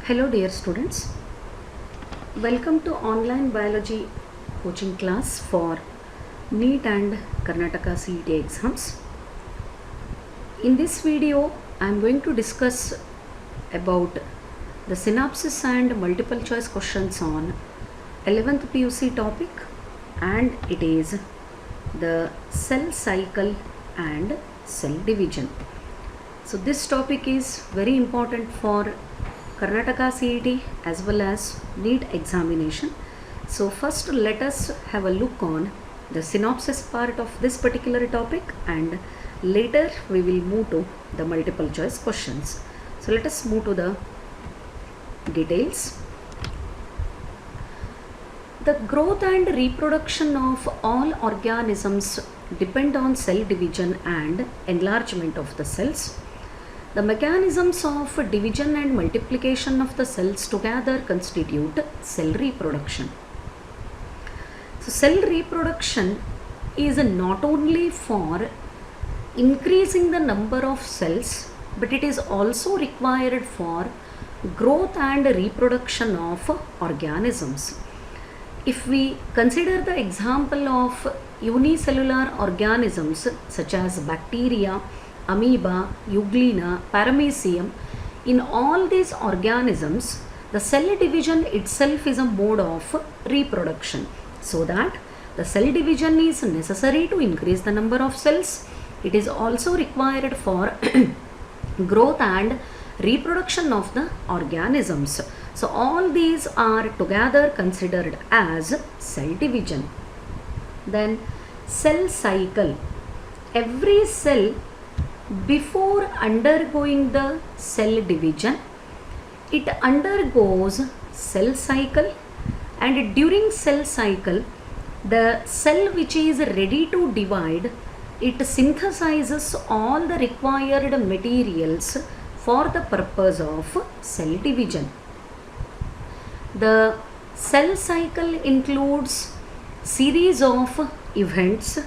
Hello dear students, welcome to online biology coaching class for NEET and Karnataka CET exams. In this video, I am going to discuss about the synopsis and multiple choice questions on 11th PUC topic, and it is the cell cycle and cell division. So this topic is very important for Karnataka CET as well as NEET examination. So first let us have a look on the synopsis part of this particular topic, and later we will move to the multiple choice questions. So let us move to the details. The growth and reproduction of all organisms depend on cell division and enlargement of the cells. The mechanisms of division and multiplication of the cells together constitute cell reproduction. So cell reproduction is not only for increasing the number of cells, but it is also required for growth and reproduction of organisms. If we consider the example of unicellular organisms such as bacteria, amoeba, euglena, paramecium, in all these organisms, the cell division itself is a mode of reproduction. So that the cell division is necessary to increase the number of cells. It is also required for growth and reproduction of the organisms. So all these are together considered as cell division. Then cell cycle. Every cell, before undergoing the cell division, it undergoes cell cycle, and during cell cycle, the cell which is ready to divide, it synthesizes all the required materials for the purpose of cell division. The cell cycle includes series of events,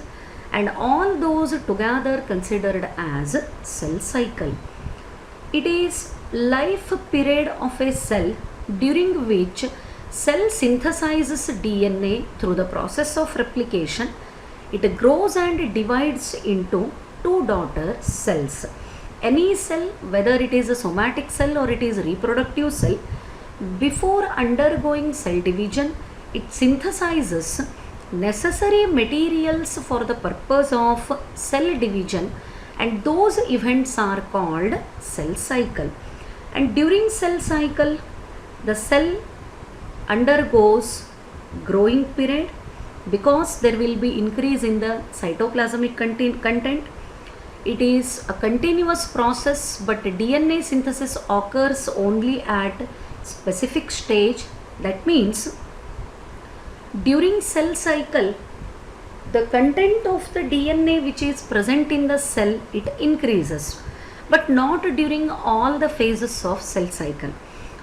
and all those together considered as cell cycle. It is life period of a cell during which cell synthesizes DNA through the process of replication. It grows and divides into two daughter cells. Any cell, whether it is a somatic cell or it is a reproductive cell, before undergoing cell division, it synthesizes necessary materials for the purpose of cell division, and those events are called cell cycle. And during cell cycle, the cell undergoes growing period because there will be increase in the cytoplasmic content. It is a continuous process, but DNA synthesis occurs only at specific stage. That means during cell cycle, the content of the DNA which is present in the cell, it increases, but not during all the phases of cell cycle.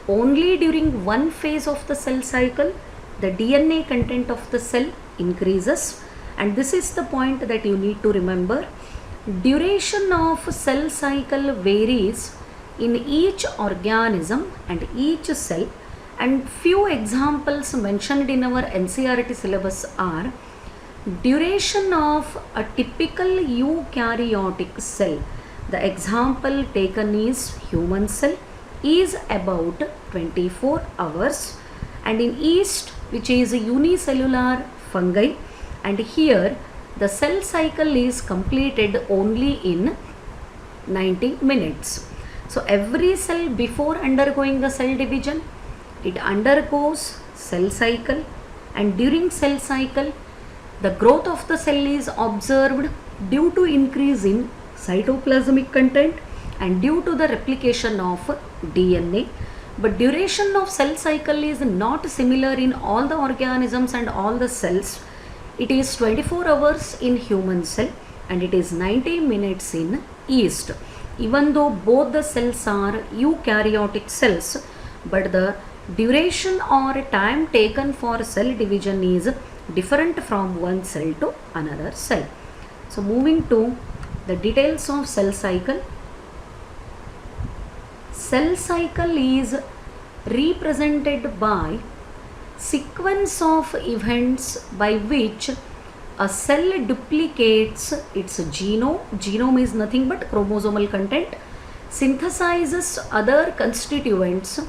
Only during one phase of the cell cycle, the DNA content of the cell increases, and this is the point that you need to remember. Duration of cell cycle varies in each organism and each cell, and few examples mentioned in our NCERT syllabus are: duration of a typical eukaryotic cell, the example taken is human cell, is about 24 hours, and in yeast, which is a unicellular fungi, and here the cell cycle is completed only in 90 minutes. So every cell before undergoing the cell division, it undergoes cell cycle, and during cell cycle, the growth of the cell is observed due to increase in cytoplasmic content and due to the replication of DNA. But duration of cell cycle is not similar in all the organisms and all the cells. It is 24 hours in human cell, and it is 90 minutes in yeast. Even though both the cells are eukaryotic cells, but the duration or time taken for cell division is different from one cell to another cell. So moving to the details of cell cycle. Cell cycle is represented by sequence of events by which a cell duplicates its genome. Genome is nothing but chromosomal content, synthesizes other constituents,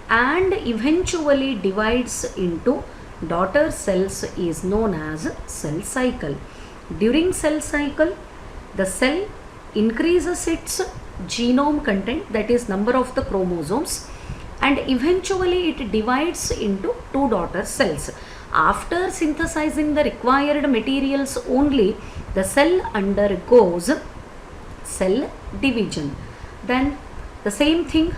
and eventually divides into daughter cells is known as cell cycle. During cell cycle, the cell increases its genome content, that is number of the chromosomes, and eventually it divides into two daughter cells. After synthesizing the required materials only, the cell undergoes cell division. Then the same thing,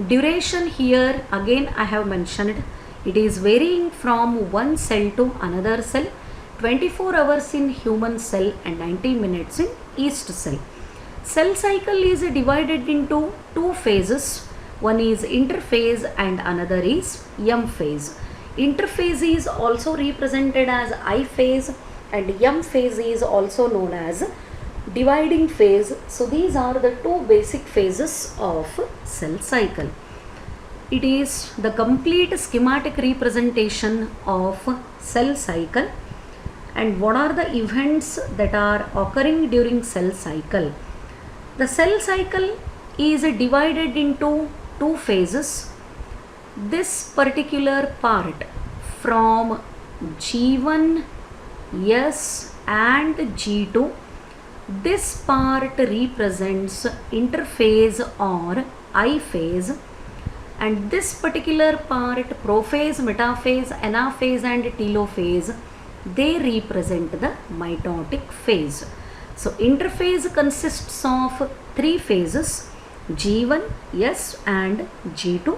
duration here again I have mentioned, it is varying from one cell to another cell, 24 hours in human cell and 90 minutes in yeast cell. Cell cycle is divided into two phases. One is interphase and another is M phase. Interphase is also represented as I phase and M phase is also known as dividing phase. So these are the two basic phases of cell cycle. It is the complete schematic representation of cell cycle. And what are the events that are occurring during cell cycle? The cell cycle is divided into two phases. This particular part from G1, S and G2, this part represents interphase or I phase, and this particular part, prophase, metaphase, anaphase and telophase, they represent the mitotic phase. So interphase consists of three phases, G1, S and G2,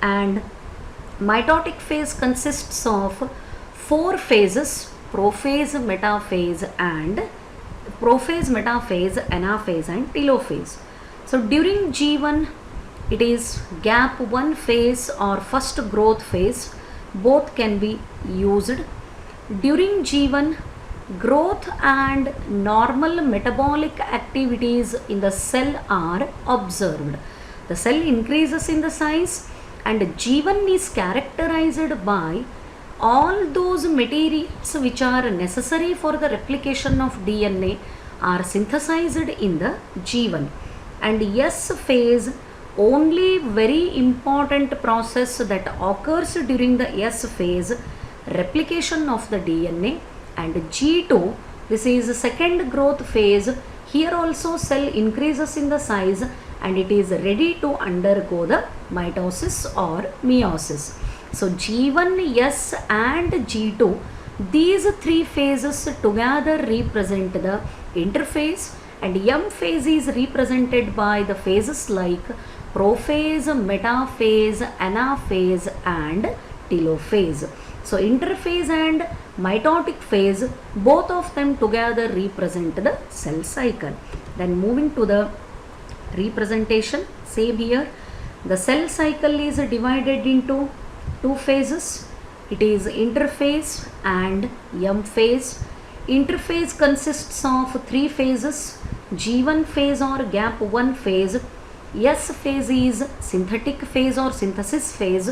and mitotic phase consists of four phases, prophase, metaphase, anaphase and telophase. So during G1, it is gap 1 phase or first growth phase, both can be used. During G1, growth and normal metabolic activities in the cell are observed. The cell increases in the size, and G1 is characterized by all those materials which are necessary for the replication of DNA are synthesized in the G1. And S phase, only very important process that occurs during the S phase, replication of the DNA. And G2, this is the second growth phase. Here also cell increases in the size and it is ready to undergo the mitosis or meiosis. So G1, S and G2, these three phases together represent the interphase, and M phase is represented by the phases like prophase, metaphase, anaphase and telophase. So interphase and mitotic phase, both of them together represent the cell cycle. Then moving to the representation, same here, the cell cycle is divided into two phases. It is interphase and M phase. Interphase consists of three phases, G1 phase or gap 1 phase, S phase is synthetic phase or synthesis phase,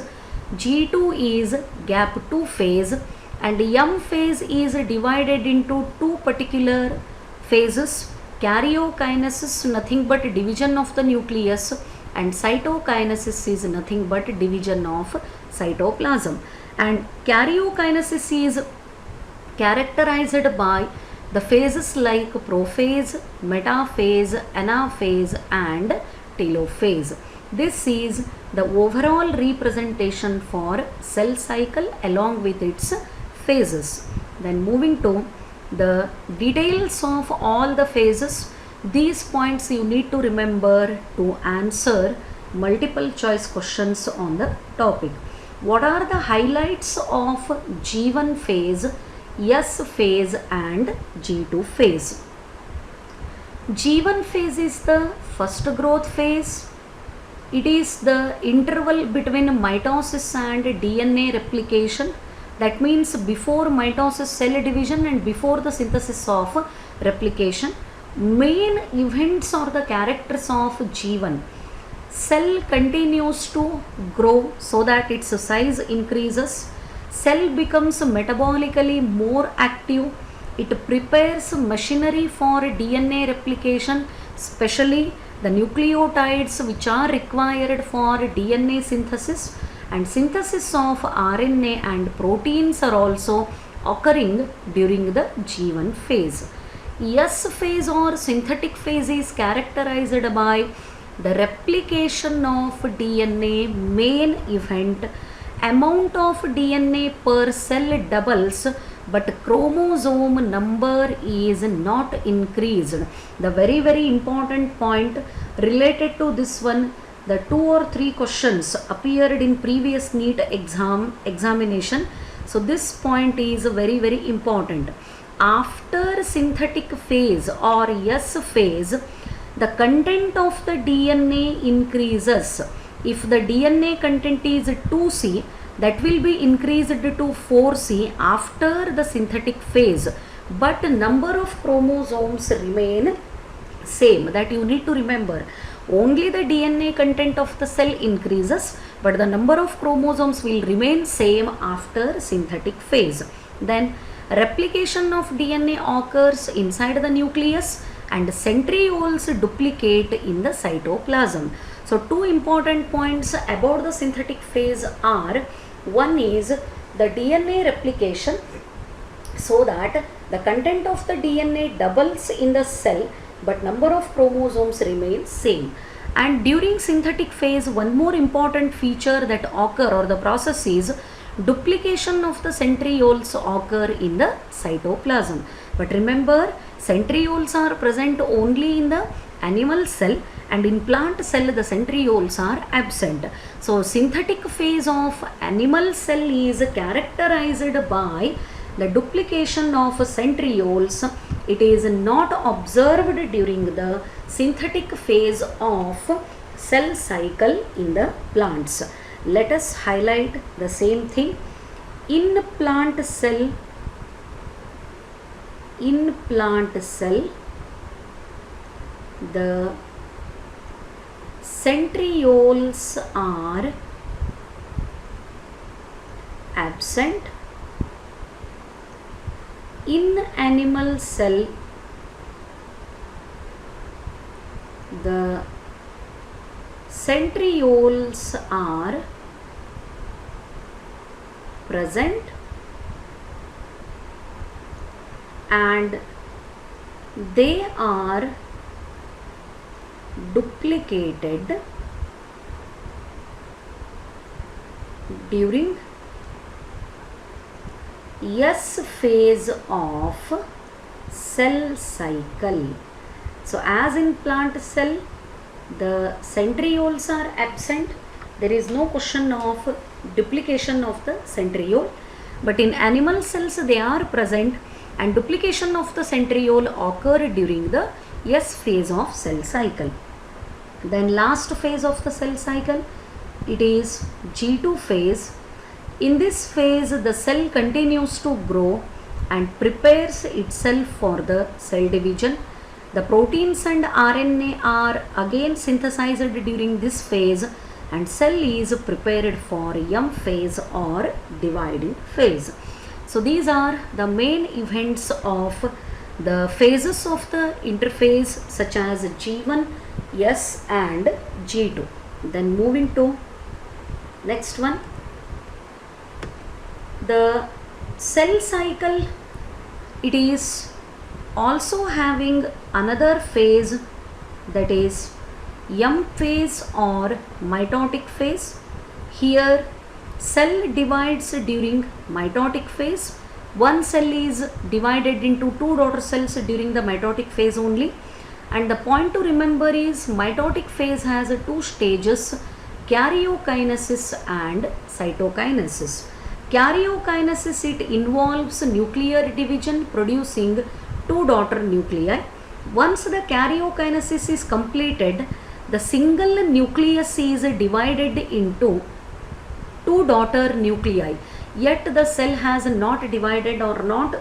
G2 is gap 2 phase, and M phase is divided into two particular phases, karyokinesis, nothing but division of the nucleus, and cytokinesis is nothing but division of cytoplasm. And karyokinesis is characterized by the phases like prophase, metaphase, anaphase and telophase. This is the overall representation for cell cycle along with its phases. Then moving to the details of all the phases, these points you need to remember to answer multiple choice questions on the topic. What are the highlights of G1 phase, S phase and G2 phase? G1 phase is the first growth phase. It is the interval between mitosis and DNA replication. That means before mitosis cell division and before the synthesis of replication. Main events or the characters of G1. cell continues to grow so that its size increases. Cell becomes metabolically more active. It prepares machinery for DNA replication, especially the nucleotides which are required for DNA synthesis, and synthesis of RNA and proteins are also occurring during the G1 phase. S phase or synthetic phase is characterized by the replication of DNA main event. Amount of DNA per cell doubles, but chromosome number is not increased. The very important point related to this one, the 2 or 3 questions appeared in previous NEET examination. So this point is very important. After synthetic phase or S phase, the content of the DNA increases. If the DNA content is 2C, that will be increased to 4C after the synthetic phase, but number of chromosomes remain same. That you need to remember. Only the DNA content of the cell increases, but the number of chromosomes will remain same after synthetic phase. Then replication of DNA occurs inside the nucleus and centrioles duplicate in the cytoplasm. So 2 important points about the synthetic phase are, one is the DNA replication, so that the content of the DNA doubles in the cell but number of chromosomes remains same. And during synthetic phase, one more important feature that occur or the process is duplication of the centrioles occur in the cytoplasm. But remember, centrioles are present only in the animal cell, and in plant cell the centrioles are absent. So synthetic phase of animal cell is characterized by the duplication of centrioles. It is not observed during the synthetic phase of cell cycle in the plants. Let us highlight the same thing. In plant cell, the centrioles are absent. In animal cell, the centrioles are present and they are duplicated during S phase of cell cycle. So as in plant cell, the centrioles are absent. There is no question of duplication of the centriole. But in animal cells they are present, and duplication of the centriole occur during the S phase of cell cycle. Then last phase of the cell cycle, it is G2 phase. In this phase, the cell continues to grow and prepares itself for the cell division. The proteins and RNA are again synthesized during this phase, and cell is prepared for M phase or dividing phase. So these are the main events of the phases of the interphase, such as G1, S and G2. Then moving to next one, the cell cycle, it is also having another phase, that is M phase or mitotic phase. Here cell divides during mitotic phase. One cell is divided into 2 daughter cells during the mitotic phase only. And the point to remember is mitotic phase has 2 stages, karyokinesis and cytokinesis. Karyokinesis, it involves nuclear division producing 2 daughter nuclei. Once the karyokinesis is completed, the single nucleus is divided into 2 daughter nuclei. Yet the cell has not divided or not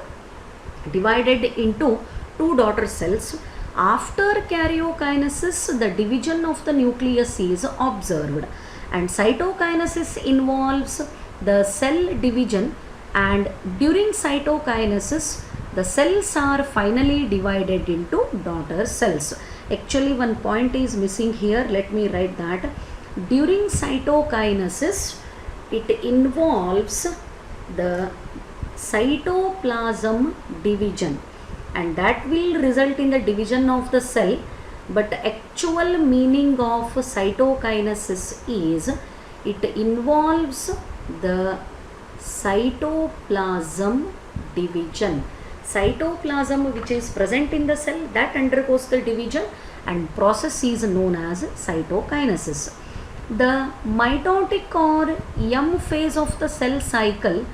divided into 2 daughter cells. After karyokinesis, the division of the nucleus is observed, and cytokinesis involves the cell division, and during cytokinesis the cells are finally divided into daughter cells. Actually one point is missing here, let me write that. During cytokinesis it involves the cytoplasm division, and that will result in the division of the cell, but actual meaning of cytokinesis is it involves the cytoplasm division. Cytoplasm which is present in the cell, that undergoes the division, and process is known as cytokinesis. The mitotic or M phase of the cell cycle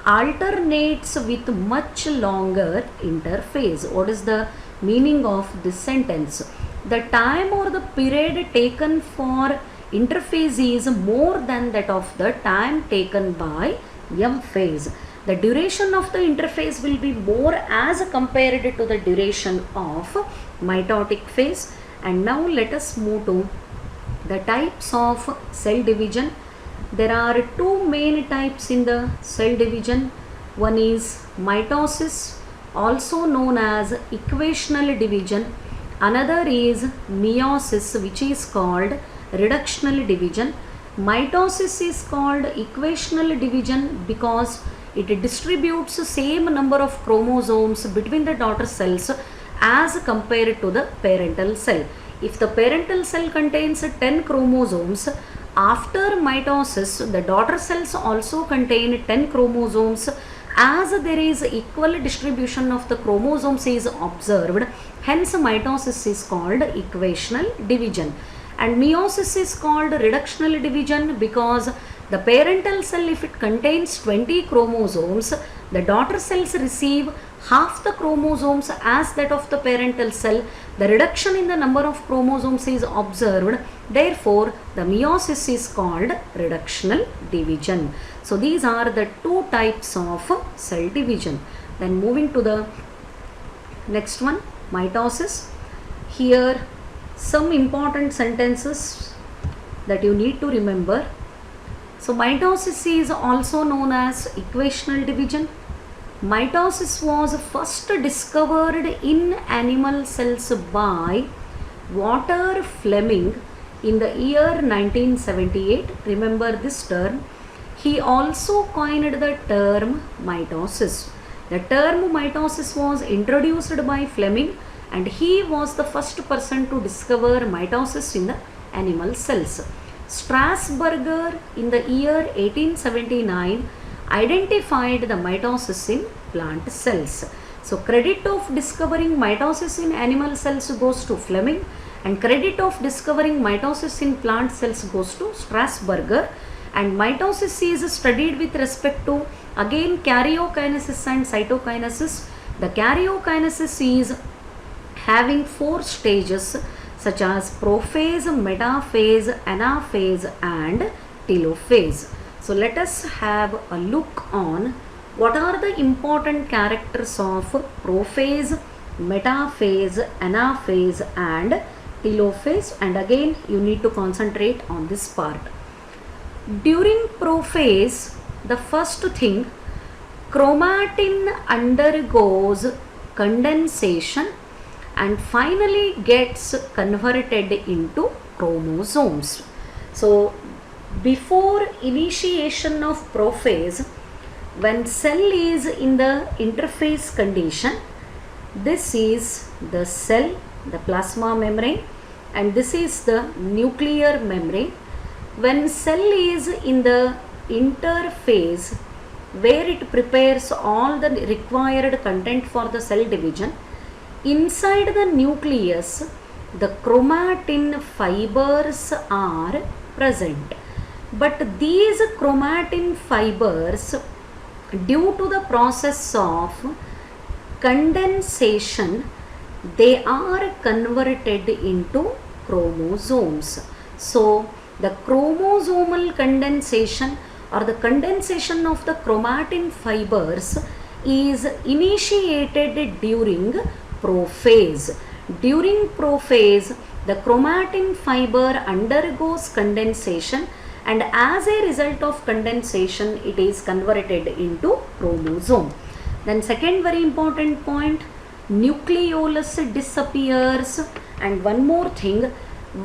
alternates with much longer interphase. What is the meaning of this sentence? The time or the period taken for interphase is more than that of the time taken by M phase. The duration of the interphase will be more as compared to the duration of mitotic phase. And now let us move to the types of cell division. There are two main types in the cell division. One is mitosis, also known as equational division. Another is meiosis, which is called reductional division. Mitosis is called equational division because it distributes same number of chromosomes between the daughter cells as compared to the parental cell. If the parental cell contains 10 chromosomes, after mitosis the daughter cells also contain 10 chromosomes. As there is equal distribution of the chromosomes is observed, hence mitosis is called equational division. And meiosis is called reductional division because the parental cell, if it contains 20 chromosomes, the daughter cells receive half the chromosomes as that of the parental cell. The reduction in the number of chromosomes is observed. Therefore, the meiosis is called reductional division. So, these are the two types of cell division. Then moving to the next one, mitosis. Here, some important sentences that you need to remember. So, mitosis is also known as equational division. Mitosis was first discovered in animal cells by Walter Fleming in the year 1978. Remember this term. He also coined the term mitosis. The term mitosis was introduced by Fleming, and he was the first person to discover mitosis in the animal cells. Strasburger in the year 1879 identified the mitosis in plant cells. So credit of discovering mitosis in animal cells goes to Fleming, and credit of discovering mitosis in plant cells goes to Strasburger. And mitosis is studied with respect to again karyokinesis and cytokinesis. The karyokinesis is having 4 stages such as prophase, metaphase, anaphase and telophase. So let us have a look on what are the important characters of prophase, metaphase, anaphase and telophase, and again you need to concentrate on this part. During prophase, the first thing, chromatin undergoes condensation and finally gets converted into chromosomes. So before initiation of prophase, when cell is in the interphase condition, this is the cell, the plasma membrane, and this is the nuclear membrane. When cell is in the interphase where it prepares all the required content for the cell division, inside the nucleus the chromatin fibers are present. But these chromatin fibers, due to the process of condensation, they are converted into chromosomes. So the chromosomal condensation or the condensation of the chromatin fibers is initiated during prophase. During prophase, the chromatin fiber undergoes condensation, and as a result of condensation it is converted into chromosome. Then second very important point, nucleolus disappears. And one more thing,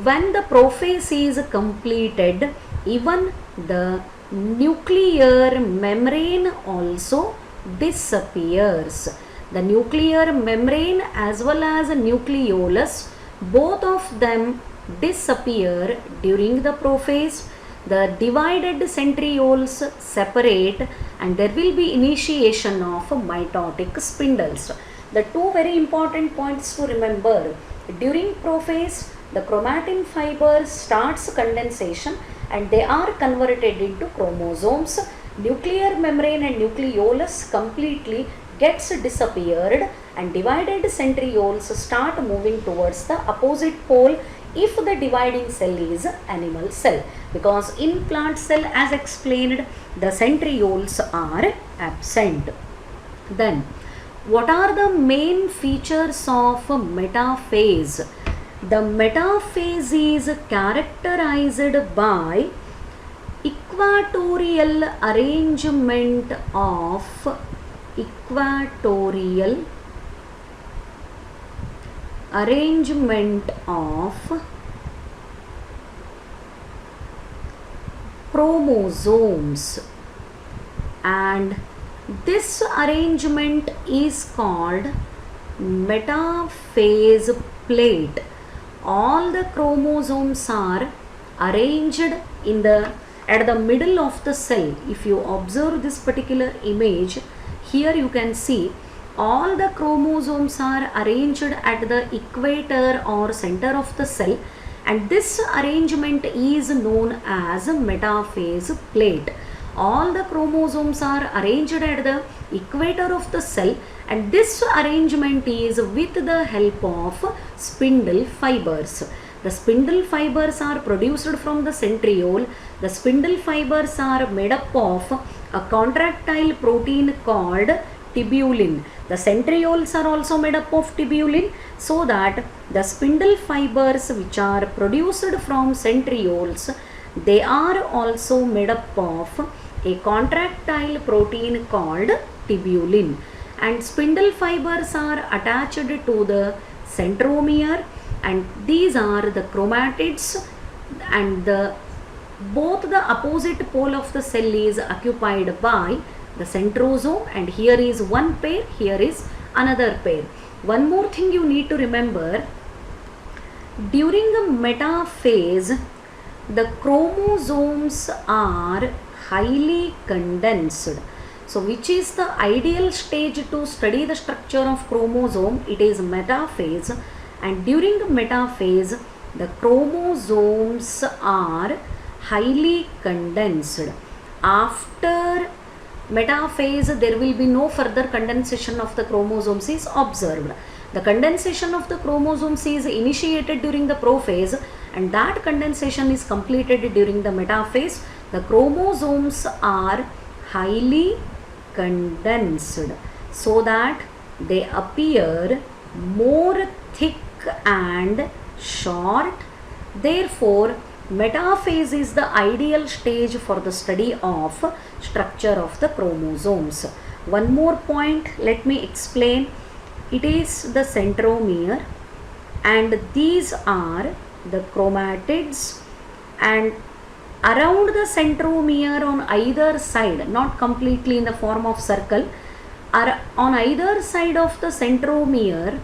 when the prophase is completed, even the nuclear membrane also disappears. The nuclear membrane as well as nucleolus, both of them disappear during the prophase. The divided centrioles separate, and there will be initiation of mitotic spindles. The two very important points to remember: during prophase, the chromatin fiber starts condensation and they are converted into chromosomes. Nuclear membrane and nucleolus completely gets disappeared, and divided centrioles start moving towards the opposite pole if the dividing cell is animal cell, because in plant cell, as explained, the centrioles are absent. Then what are the main features of metaphase? The metaphase is characterized by equatorial arrangement of chromosomes, and this arrangement is called metaphase plate. All the chromosomes are arranged at the middle of the cell. If you observe this particular image, here you can see all the chromosomes are arranged at the equator or center of the cell, and this arrangement is known as metaphase plate. All the chromosomes are arranged at the equator of the cell, and this arrangement is with the help of spindle fibers. The spindle fibers are produced from the centriole. The spindle fibers are made up of a contractile protein called tubulin. The centrioles are also made up of tubulin, so that the spindle fibers which are produced from centrioles, they are also made up of a contractile protein called tubulin. And spindle fibers are attached to the centromere, and these are the chromatids, and both the opposite pole of the cell is occupied by the centrosome, and here is one pair, here is another pair. One more thing you need to remember: during the metaphase, the chromosomes are highly condensed. So which is the ideal stage to study the structure of chromosome? It is metaphase, and during the metaphase, the chromosomes are highly condensed. After metaphase, there will be no further condensation of the chromosomes is observed. The condensation of the chromosomes is initiated during the prophase, and that condensation is completed during the metaphase. The chromosomes are highly condensed so that they appear more thick and short. Therefore, metaphase is the ideal stage for the study of structure of the chromosomes. One more point, let me explain. It is the centromere, and these are the chromatids, and around the centromere on either side, not completely in the form of circle, on either side of the centromere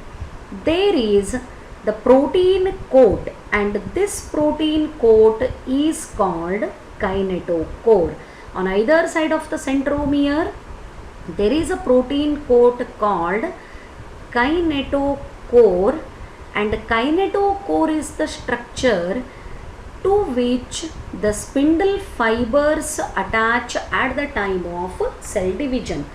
there is the protein coat, and this protein coat is called kinetochore. On either side of the centromere there is a protein coat called kinetochore, and kinetochore is the structure to which the spindle fibers attach at the time of cell division.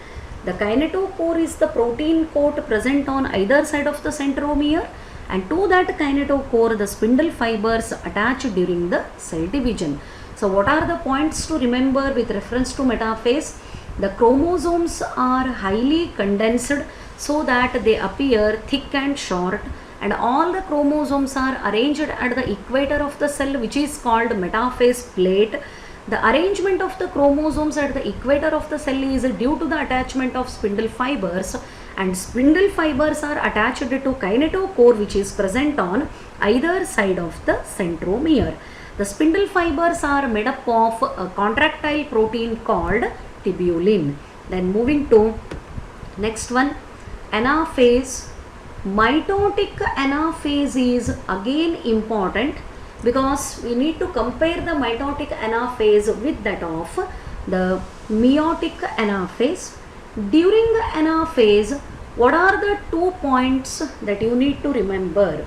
The kinetochore is the protein coat present on either side of the centromere, and to that kinetochore the spindle fibers attach during the cell division. So what are the points to remember with reference to metaphase? The chromosomes are highly condensed so that they appear thick and short, and all the chromosomes are arranged at the equator of the cell, which is called metaphase plate. The arrangement of the chromosomes at the equator of the cell is due to the attachment of spindle fibers, and spindle fibers are attached to kinetochore, which is present on either side of the centromere. The spindle fibers are made up of a contractile protein called tubulin. Then moving to next one, anaphase. Mitotic anaphase is again important because we need to compare the mitotic anaphase with that of the meiotic anaphase. During the anaphase, what are the 2 points that you need to remember?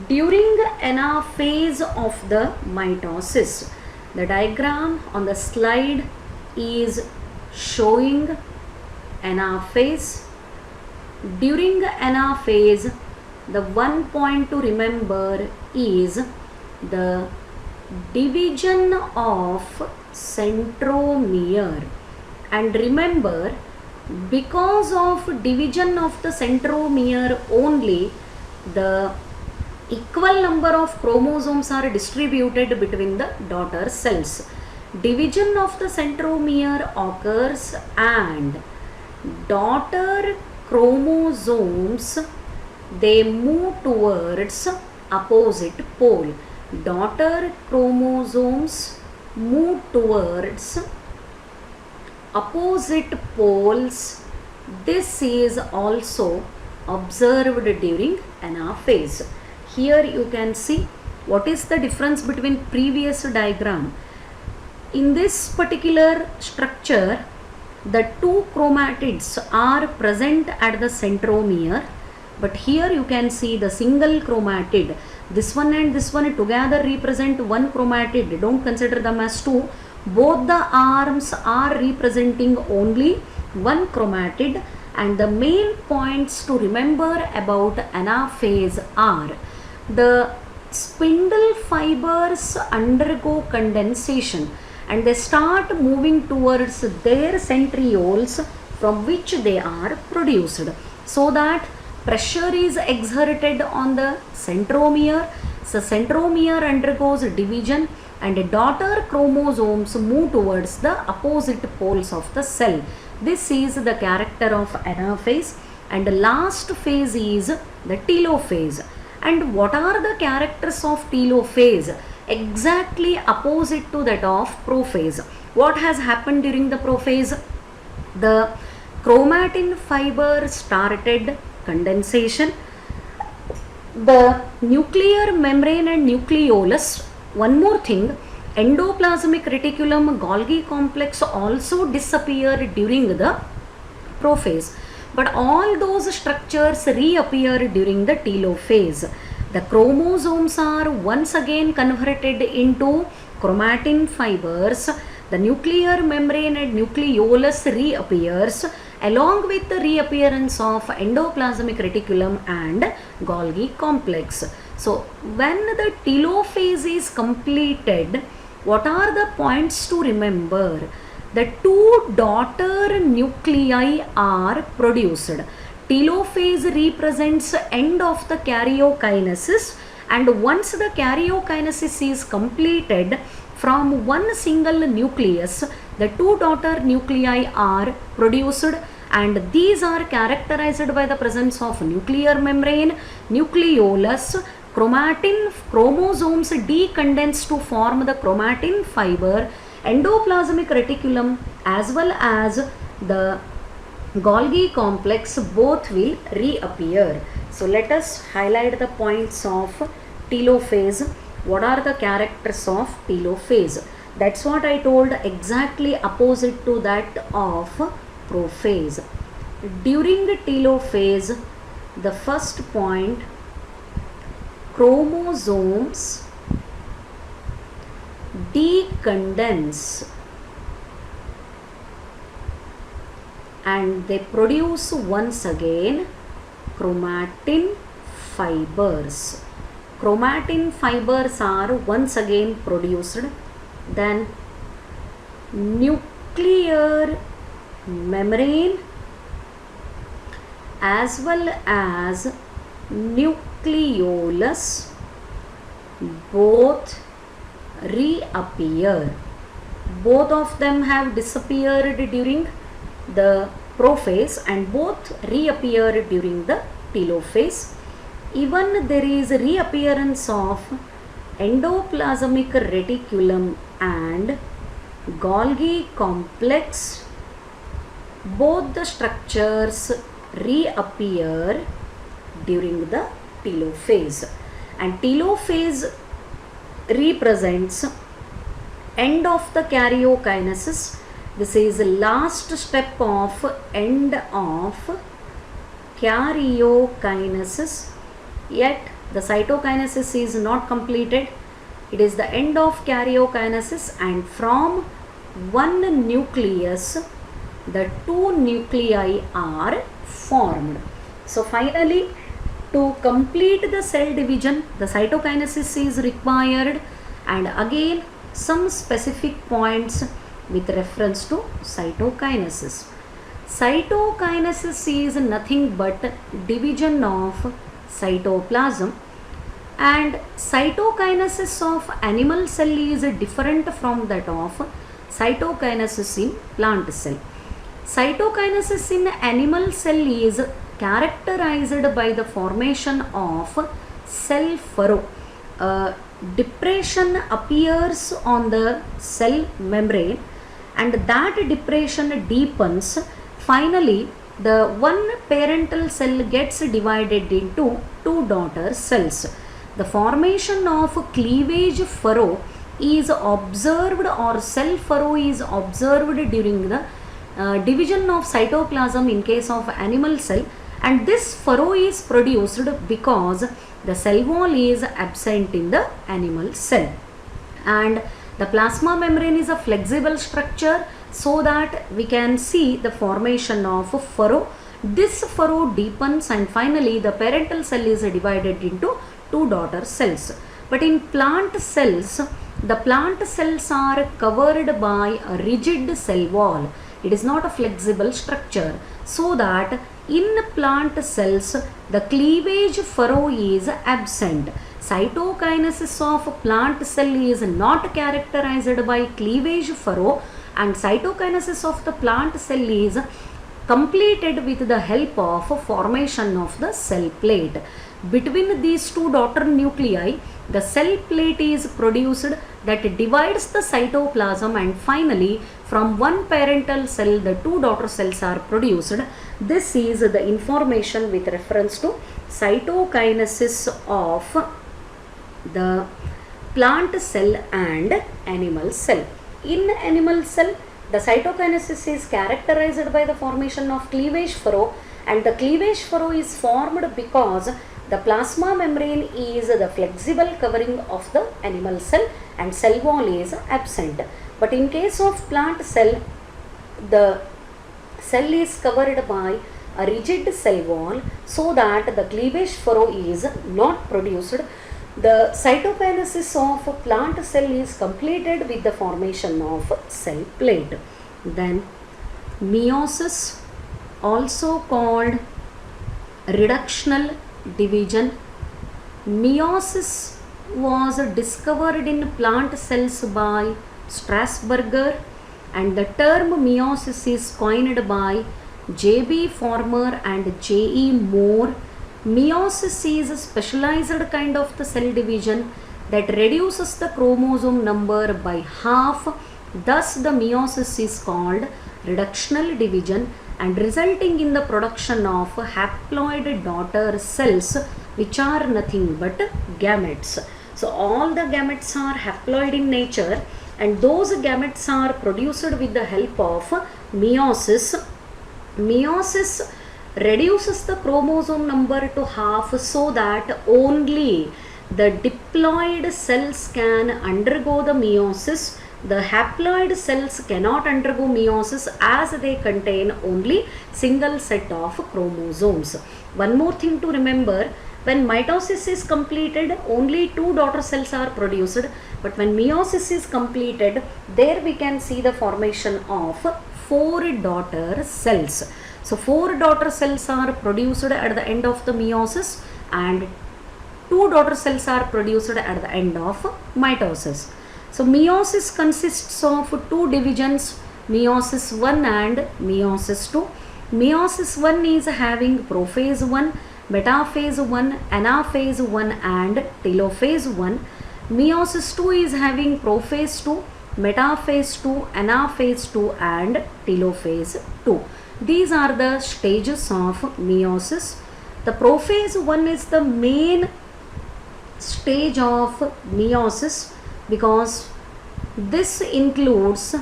During the anaphase of the mitosis, the diagram on the slide is showing anaphase. During anaphase, the 1 point to remember is the division of centromere. And remember, because of division of the centromere only, the equal number of chromosomes are distributed between the daughter cells. Division of the centromere occurs and daughter chromosomes, they move towards opposite pole. Daughter chromosomes move towards opposite poles. This is also observed during anaphase. Here you can see what is the difference between previous diagram. In this particular structure, the 2 chromatids are present at the centromere, but here you can see the single chromatid. This one and this one together represent 1 chromatid. Don't consider them as 2. Both the arms are representing only 1 chromatid, and the main points to remember about anaphase are: the spindle fibers undergo condensation and they start moving towards their centrioles from which they are produced, so that pressure is exerted on the centromere. So centromere undergoes division and daughter chromosomes move towards the opposite poles of the cell. This is the character of anaphase. And the last phase is the telophase. And what are the characters of telophase? Exactly opposite to that of prophase. What has happened during the prophase? The chromatin fiber started condensation. The nuclear membrane and nucleolus. One more thing, endoplasmic reticulum, Golgi complex also disappeared during the prophase. But all those structures reappear during the telophase. The chromosomes are once again converted into chromatin fibers. The nuclear membrane and nucleolus reappears along with the reappearance of endoplasmic reticulum and Golgi complex. So when the telophase is completed, what are the points to remember? The 2 daughter nuclei are produced. Telophase represents end of the karyokinesis, and once the karyokinesis is completed, from one single nucleus, the 2 daughter nuclei are produced, and these are characterized by the presence of nuclear membrane, nucleolus, chromatin, chromosomes decondense to form the chromatin fiber, endoplasmic reticulum as well as the Golgi complex, both will reappear. So let us highlight the points of telophase. What are the characters of telophase? That's what I told, exactly opposite to that of prophase. During telophase, the first point, chromosomes decondense and they produce once again chromatin fibers. Chromatin fibers are once again produced. Then nuclear membrane as well as nucleolus both reappear. Both of them have disappeared during the prophase and both reappear during the telophase. Even there is reappearance of endoplasmic reticulum and Golgi complex. Both the structures reappear during the telophase, and telophase represents end of the karyokinesis. This is the last step of end of karyokinesis, yet the cytokinesis is not completed. It is the end of karyokinesis, and from one nucleus the two nuclei are formed. So finally, to complete the cell division, the cytokinesis is required, and again some specific points with reference to cytokinesis. Cytokinesis is nothing but division of cytoplasm, and cytokinesis of animal cell is different from that of cytokinesis in plant cell. Cytokinesis in animal cell is characterized by the formation of cell furrow. Depression appears on the cell membrane, and that depression deepens. Finally, the one parental cell gets divided into two daughter cells. The formation of cleavage furrow is observed, or cell furrow is observed during the division of cytoplasm in case of animal cell, and this furrow is produced because the cell wall is absent in the animal cell. And the plasma membrane is a flexible structure, so that we can see the formation of furrow. This furrow deepens, and finally the parental cell is divided into two daughter cells. But in plant cells, the plant cells are covered by a rigid cell wall. It is not a flexible structure, so that in plant cells the cleavage furrow is absent. Cytokinesis of plant cell is not characterized by cleavage furrow, and cytokinesis of the plant cell is completed with the help of formation of the cell plate. Between these two daughter nuclei, the cell plate is produced that divides the cytoplasm, and finally from one parental cell the two daughter cells are produced. This is the information with reference to cytokinesis of the plant cell and animal cell. In animal cell, the cytokinesis is characterized by the formation of cleavage furrow, and the cleavage furrow is formed because the plasma membrane is the flexible covering of the animal cell and cell wall is absent. But in case of plant cell, the cell is covered by a rigid cell wall, so that the cleavage furrow is not produced. The cytokinesis of plant cell is completed with the formation of cell plate. Then meiosis, also called reductional division. Meiosis was discovered in plant cells by Strasburger, and the term meiosis is coined by J.B. Farmer and J.E. Moore. Meiosis is a specialized kind of the cell division that reduces the chromosome number by half. Thus the meiosis is called reductional division, and resulting in the production of haploid daughter cells, which are nothing but gametes. So all the gametes are haploid in nature, and those gametes are produced with the help of meiosis. Meiosis reduces the chromosome number to half, so that only the diploid cells can undergo the meiosis. The haploid cells cannot undergo meiosis as they contain only single set of chromosomes. One more thing to remember, when mitosis is completed, only two daughter cells are produced, but when meiosis is completed, there we can see the formation of four daughter cells. So four daughter cells are produced at the end of the meiosis, and two daughter cells are produced at the end of mitosis. So meiosis consists of two divisions, meiosis 1 and meiosis 2. Meiosis 1 is having prophase 1, metaphase 1, anaphase 1 and telophase 1. Meiosis 2 is having prophase 2, metaphase 2, anaphase 2 and telophase 2. These are the stages of meiosis. The prophase 1 is the main stage of meiosis because this includes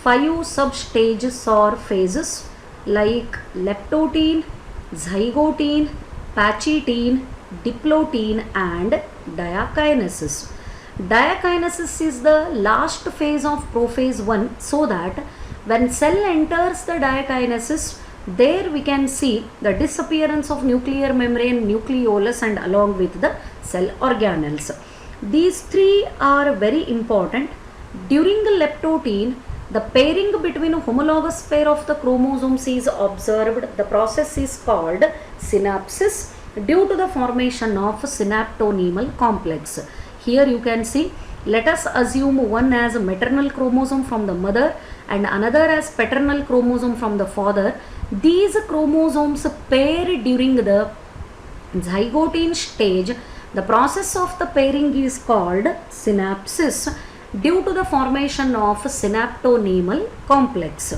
5 sub-stages or phases like leptotene, zygotene, pachytene, diplotene and diakinesis. Diakinesis is the last phase of prophase 1, so that when cell enters the diakinesis, there we can see the disappearance of nuclear membrane, nucleolus and along with the cell organelles. These three are very important. During the leptotene, the pairing between homologous pair of the chromosomes is observed. The process is called synapsis due to the formation of synaptonemal complex. Here you can see, let us assume one as a maternal chromosome from the mother and another as paternal chromosome from the father. These chromosomes pair during the zygotene stage. The process of the pairing is called synapsis due to the formation of synaptonemal complex.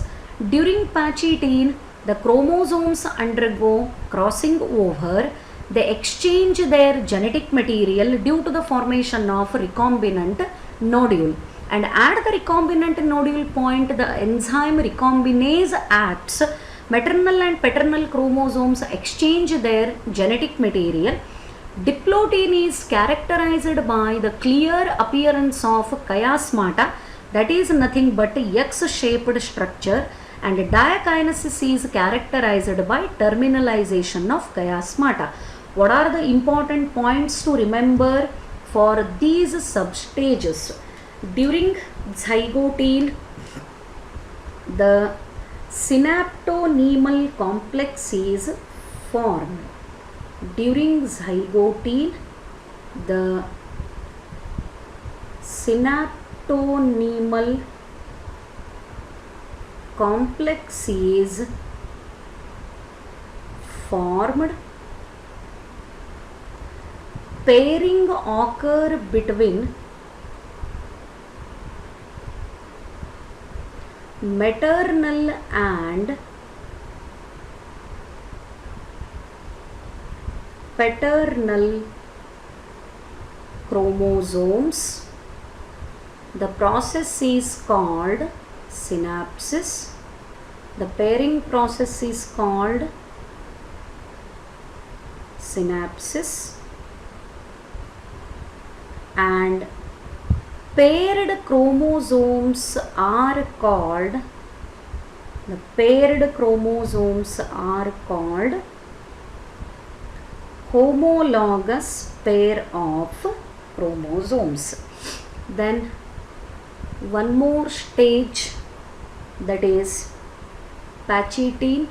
During pachytene, the chromosomes undergo crossing over. They exchange their genetic material due to the formation of recombinant nodule. And at the recombinant nodule point, the enzyme recombinase acts. Maternal and paternal chromosomes exchange their genetic material. Diplotene is characterized by the clear appearance of chiasmata, that is nothing but X-shaped structure, and diakinesis is characterized by terminalization of chiasmata. What are the important points to remember for these substages? During zygotene, the synaptonemal complex is formed. During zygotene, the synaptonemal complex is formed. Pairing occur between maternal and paternal chromosomes. The process is called synapsis. The pairing process is called synapsis. And paired chromosomes are called homologous pair of chromosomes. Then one more stage, that is pachytene.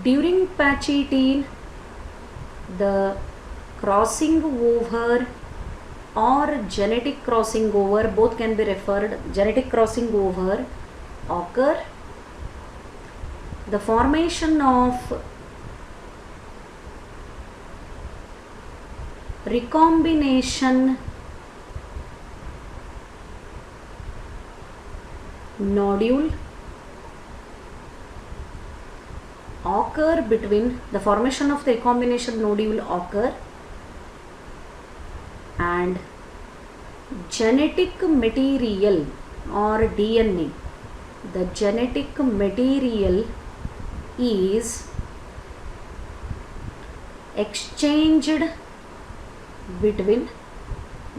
During pachytene, the crossing over or genetic crossing over, both can be referred, genetic crossing over occur. The formation of recombination nodule occur between the formation of the recombination nodule occur and genetic material or DNA. The genetic material is exchanged between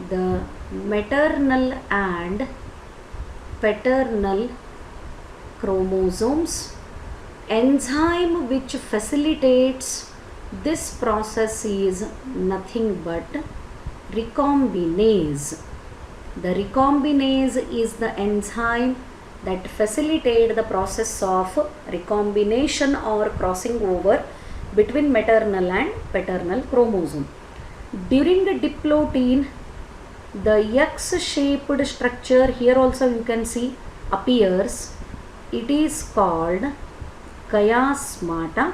the maternal and paternal chromosomes. Enzyme which facilitates this process is nothing but recombinase. The recombinase is the enzyme that facilitates the process of recombination or crossing over between maternal and paternal chromosome. During diplotin, the X-shaped structure here also you can see appears. It is called chiasmata,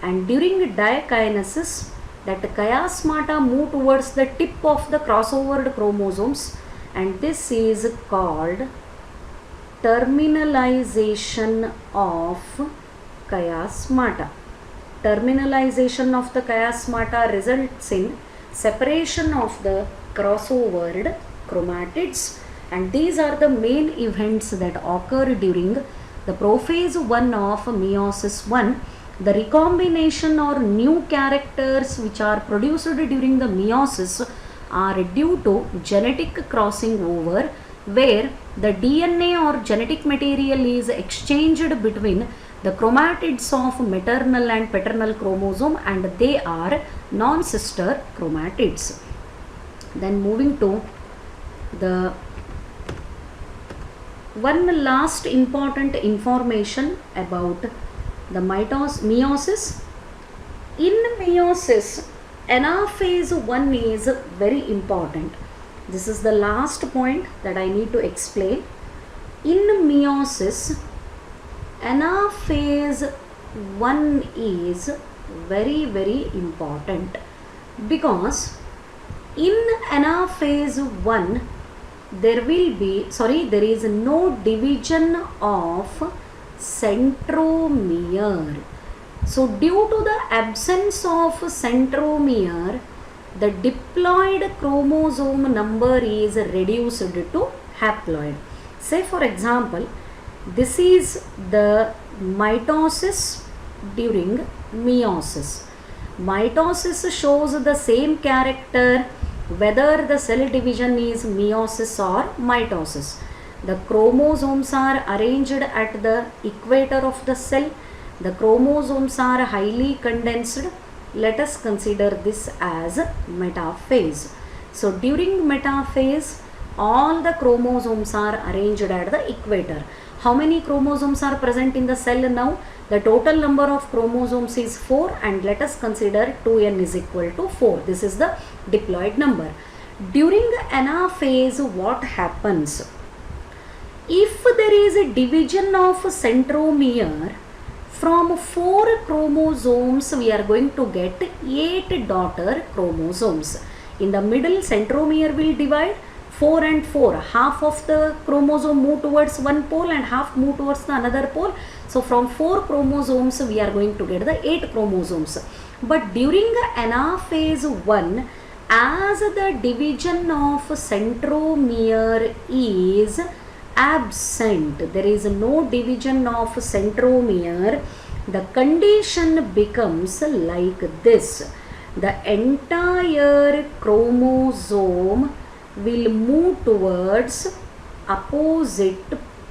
and during dikinesis, that chiasmata move towards the tip of the crossovered chromosomes, and this is called terminalization of chiasmata. Terminalization of the chiasmata results in separation of the crossovered chromatids, and these are the main events that occur during the prophase 1 of meiosis 1. The recombination or new characters which are produced during the meiosis are due to genetic crossing over, where the DNA or genetic material is exchanged between the chromatids of maternal and paternal chromosome, and they are non-sister chromatids. Then moving to the one last important information about the meiosis. In meiosis, anaphase 1 is very important. This is the last point that I need to explain. In meiosis, anaphase 1 is very important, because in anaphase 1 there is no division of centromere. So due to the absence of centromere, the diploid chromosome number is reduced to haploid. Say for example, this is the mitosis during meiosis. Mitosis shows the same character whether the cell division is meiosis or mitosis. The chromosomes are arranged at the equator of the cell. The chromosomes are highly condensed. Let us consider this as metaphase. So during metaphase, all the chromosomes are arranged at the equator. How many chromosomes are present in the cell now? The total number of chromosomes is 4, and let us consider 2n is equal to 4. This is the diploid number. During anaphase, what happens? If there is a division of centromere, from 4 chromosomes we are going to get 8 daughter chromosomes. In the middle, centromere will divide 4 and 4. Half of the chromosome move towards one pole and half move towards the another pole. So from 4 chromosomes we are going to get the 8 chromosomes. But during anaphase 1, as the division of centromere is absent, there is no division of centromere, the condition becomes like this. The entire chromosome will move towards opposite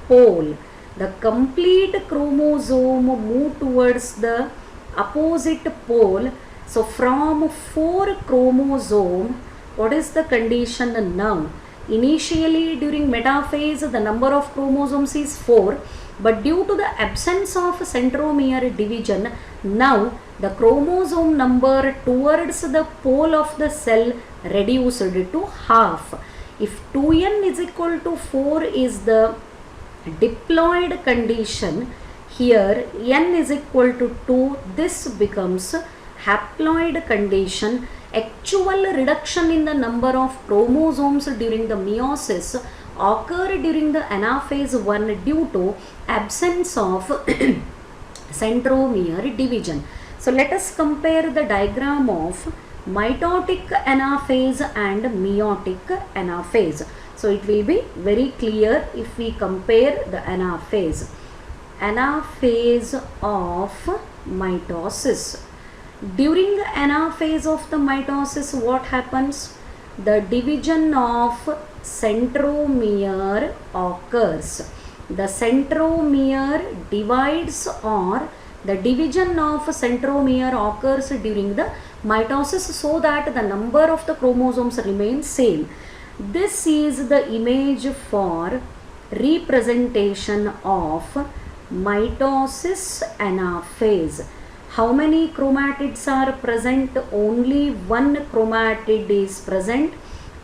pole. The complete chromosome move towards the opposite pole. So from 4 chromosome, what is the condition now? Initially during metaphase, the number of chromosomes is 4, but due to the absence of centromere division, now the chromosome number towards the pole of the cell reduced to half. If 2n is equal to 4 is the diploid condition, here n is equal to 2, this becomes haploid condition. Actual reduction in the number of chromosomes during the meiosis occur during the anaphase 1 due to absence of centromere division. So let us compare the diagram of mitotic anaphase and meiotic anaphase. So it will be very clear if we compare the anaphase. Anaphase of mitosis. During the anaphase of the mitosis, what happens? The division of centromere occurs. The centromere divides, or the division of centromere occurs during the mitosis, so that the number of the chromosomes remains same. This is the image for representation of mitosis anaphase. How many chromatids are present? Only one chromatid is present.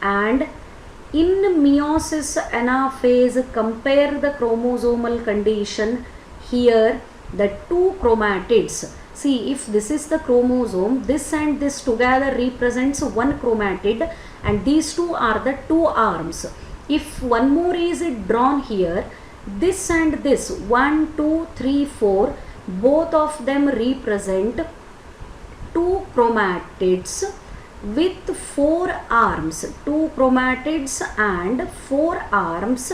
And in meiosis anaphase, compare the chromosomal condition. Here the two chromatids, see, if this is the chromosome, this and this together represents one chromatid, and these two are the two arms. If one more is drawn here, this and this, 1 2 3 4, both of them represent two chromatids with four arms. Two chromatids and four arms.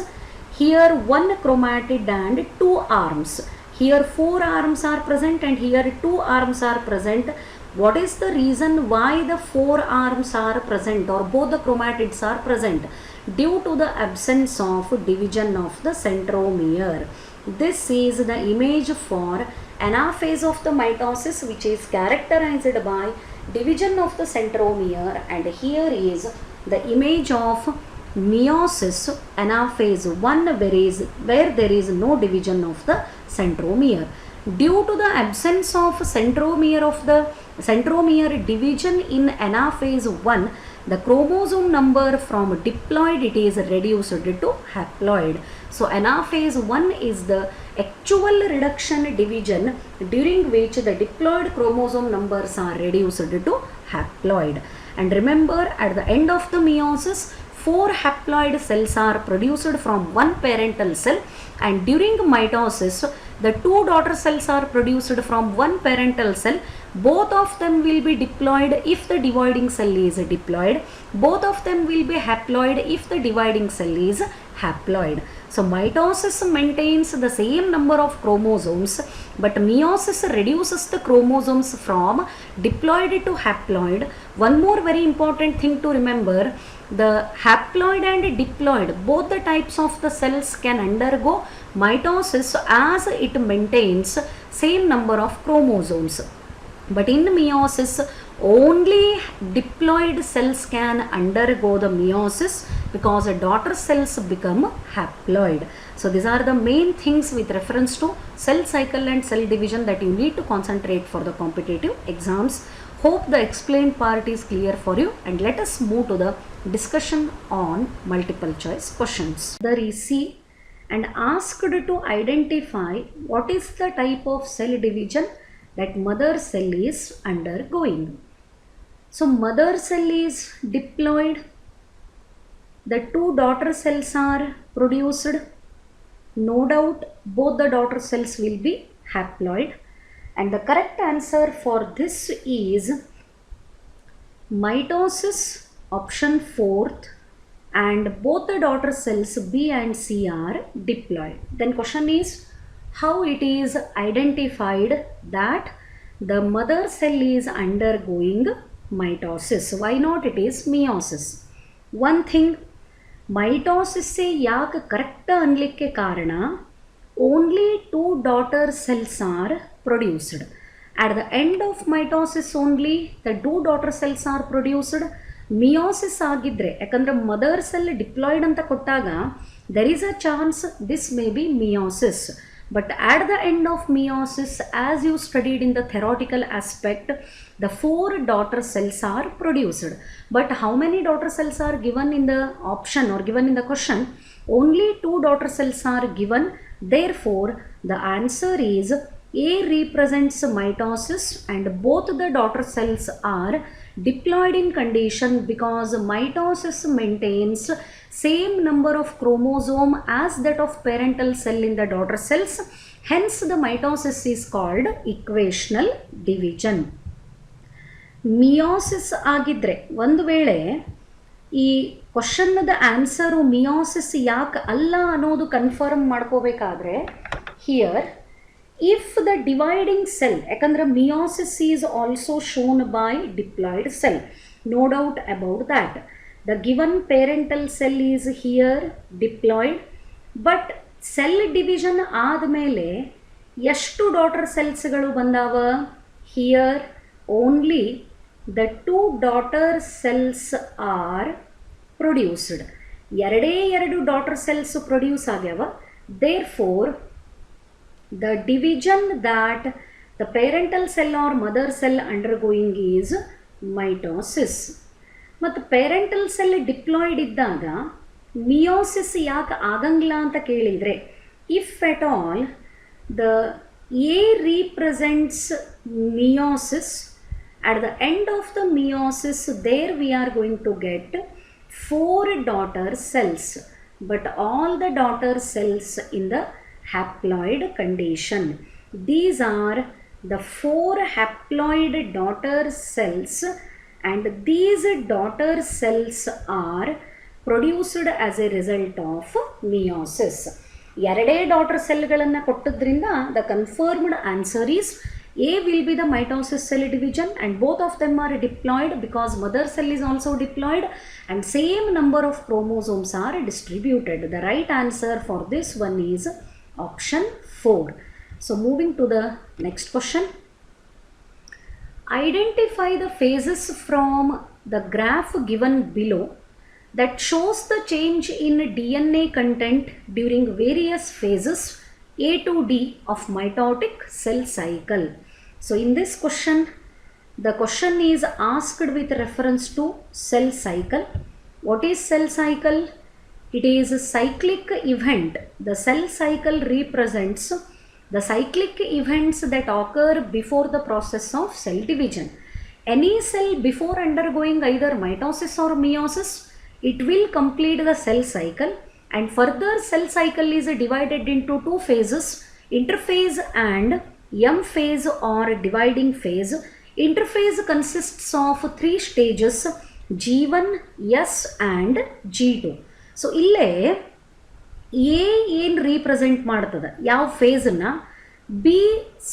Here one chromatid and two arms. Here four arms are present and here two arms are present. What is the reason why the four arms are present or both the chromatids are present? Due to the absence of division of the centromere. This is the image for anaphase of the mitosis, which is characterized by division of the centromere, and here is the image of meiosis anaphase 1 where there is no division of the centromere. Due to the absence of centromere division in anaphase 1, the chromosome number from diploid it is reduced to haploid. So anaphase 1 is the actual reduction division during which the diploid chromosome numbers are reduced to haploid. And remember, at the end of the meiosis, 4 haploid cells are produced from one parental cell, and during mitosis the 2 daughter cells are produced from one parental cell. Both of them will be diploid if the dividing cell is diploid. Both of them will be haploid if the dividing cell is haploid. So mitosis maintains the same number of chromosomes, but meiosis reduces the chromosomes from diploid to haploid. One more very important thing to remember, the haploid and diploid, both the types of the cells can undergo mitosis as it maintains same number of chromosomes. But in meiosis, only diploid cells can undergo the meiosis because the daughter cells become haploid. So these are the main things with reference to cell cycle and cell division that you need to concentrate for the competitive exams. Hope the explained part is clear for you, and let us move to the discussion on multiple choice questions. The RISI and asked to identify what is the type of cell division that mother cell is undergoing. So mother cell is diploid, the 2 daughter cells are produced, no doubt both the daughter cells will be haploid, and the correct answer for this is mitosis, option 4th, and both the daughter cells B and C are diploid. Then question is, how it is identified that the mother cell is undergoing mitosis? Why not it is meiosis? One thing, mitosis से याक correct अनलिखे कारण only 2 daughter cells are produced. At the end of mitosis only the 2 daughter cells are produced. Meiosis ಆಗಿದ್ರೆ, ಯಾಕಂದ್ರೆ mother cell diploid ಅಂತ ಕೊಟ್ಟಾಗ there is a chance this may be meiosis. But at the end of meiosis, as you studied in the theoretical aspect, the 4 daughter cells are produced. But how many daughter cells are given in the option or given in the question? Only 2 daughter cells are given. Therefore, the answer is A represents mitosis and both the daughter cells are diploid in condition because mitosis maintains same number of chromosome as that of parental cell in the daughter cells. Hence the mitosis is called equational division. Meiosis ಆಗಿದ್ರೆ ಒಂದು ವೇಳೆ ಈ ಕ್ವಶನ್ನದ answer meiosis ಯಾಕೆ ಅಲ್ಲ ಅನ್ನೋದು confirm ಮಾಡ್ಕೋಬೇಕಾದ್ರೆ here if the dividing cell, ಯಾಕಂದ್ರೆ meiosis is also shown by diploid cell, no doubt about that. The given parental cell is here diploid, but cell division ಆದಮೇಲೆ ಎಷ್ಟು daughter cellsಗಳು ಬಂದಾವ? Here only the 2 daughter cells are produced. ಎರಡೇ ಎರಡು daughter cells produce ಆಗ್ಯಾವ. Therefore the division that The parental cell or mother cell undergoing is mitosis. ಮತ್ತು parental cell diploid ಇದ್ದಾಗ meiosis ಯಾಕೆ ಆಗಂಗಿಲ್ಲ ಅಂತ ಕೇಳಿದರೆ, if at all the A represents meiosis, at the end of the meiosis there we are going to get 4 daughter cells, but all the daughter cells in the haploid condition. These are the 4 haploid daughter cells, and these daughter cells are produced as a result of meiosis. ಎರಡೇ daughter ಸೆಲ್ಗಳನ್ನು ಕೊಟ್ಟದ್ರಿಂದ the confirmed answer is A will be the mitosis cell division, and both of them are diploid because mother cell is also diploid and same number of chromosomes are distributed. The right answer for this one is option 4. So moving to the next question. Identify the phases from the graph given below that shows the change in DNA content during various phases A to D of mitotic cell cycle. So in this question, the question is asked with reference to cell cycle. What is cell cycle? It is a cyclic event. The cell cycle represents the cyclic events that occur before the process of cell division. Any cell before undergoing either mitosis or meiosis, it will complete the cell cycle, and further cell cycle is divided into 2 phases, interphase and M phase or dividing phase. Interphase consists of 3 stages, G1, S and G2. So ಇಲ್ಲೇ A ಏನು represent ಮಾಡ್ತದೆ ಯಾವ ಫೇಸನ್ನು, B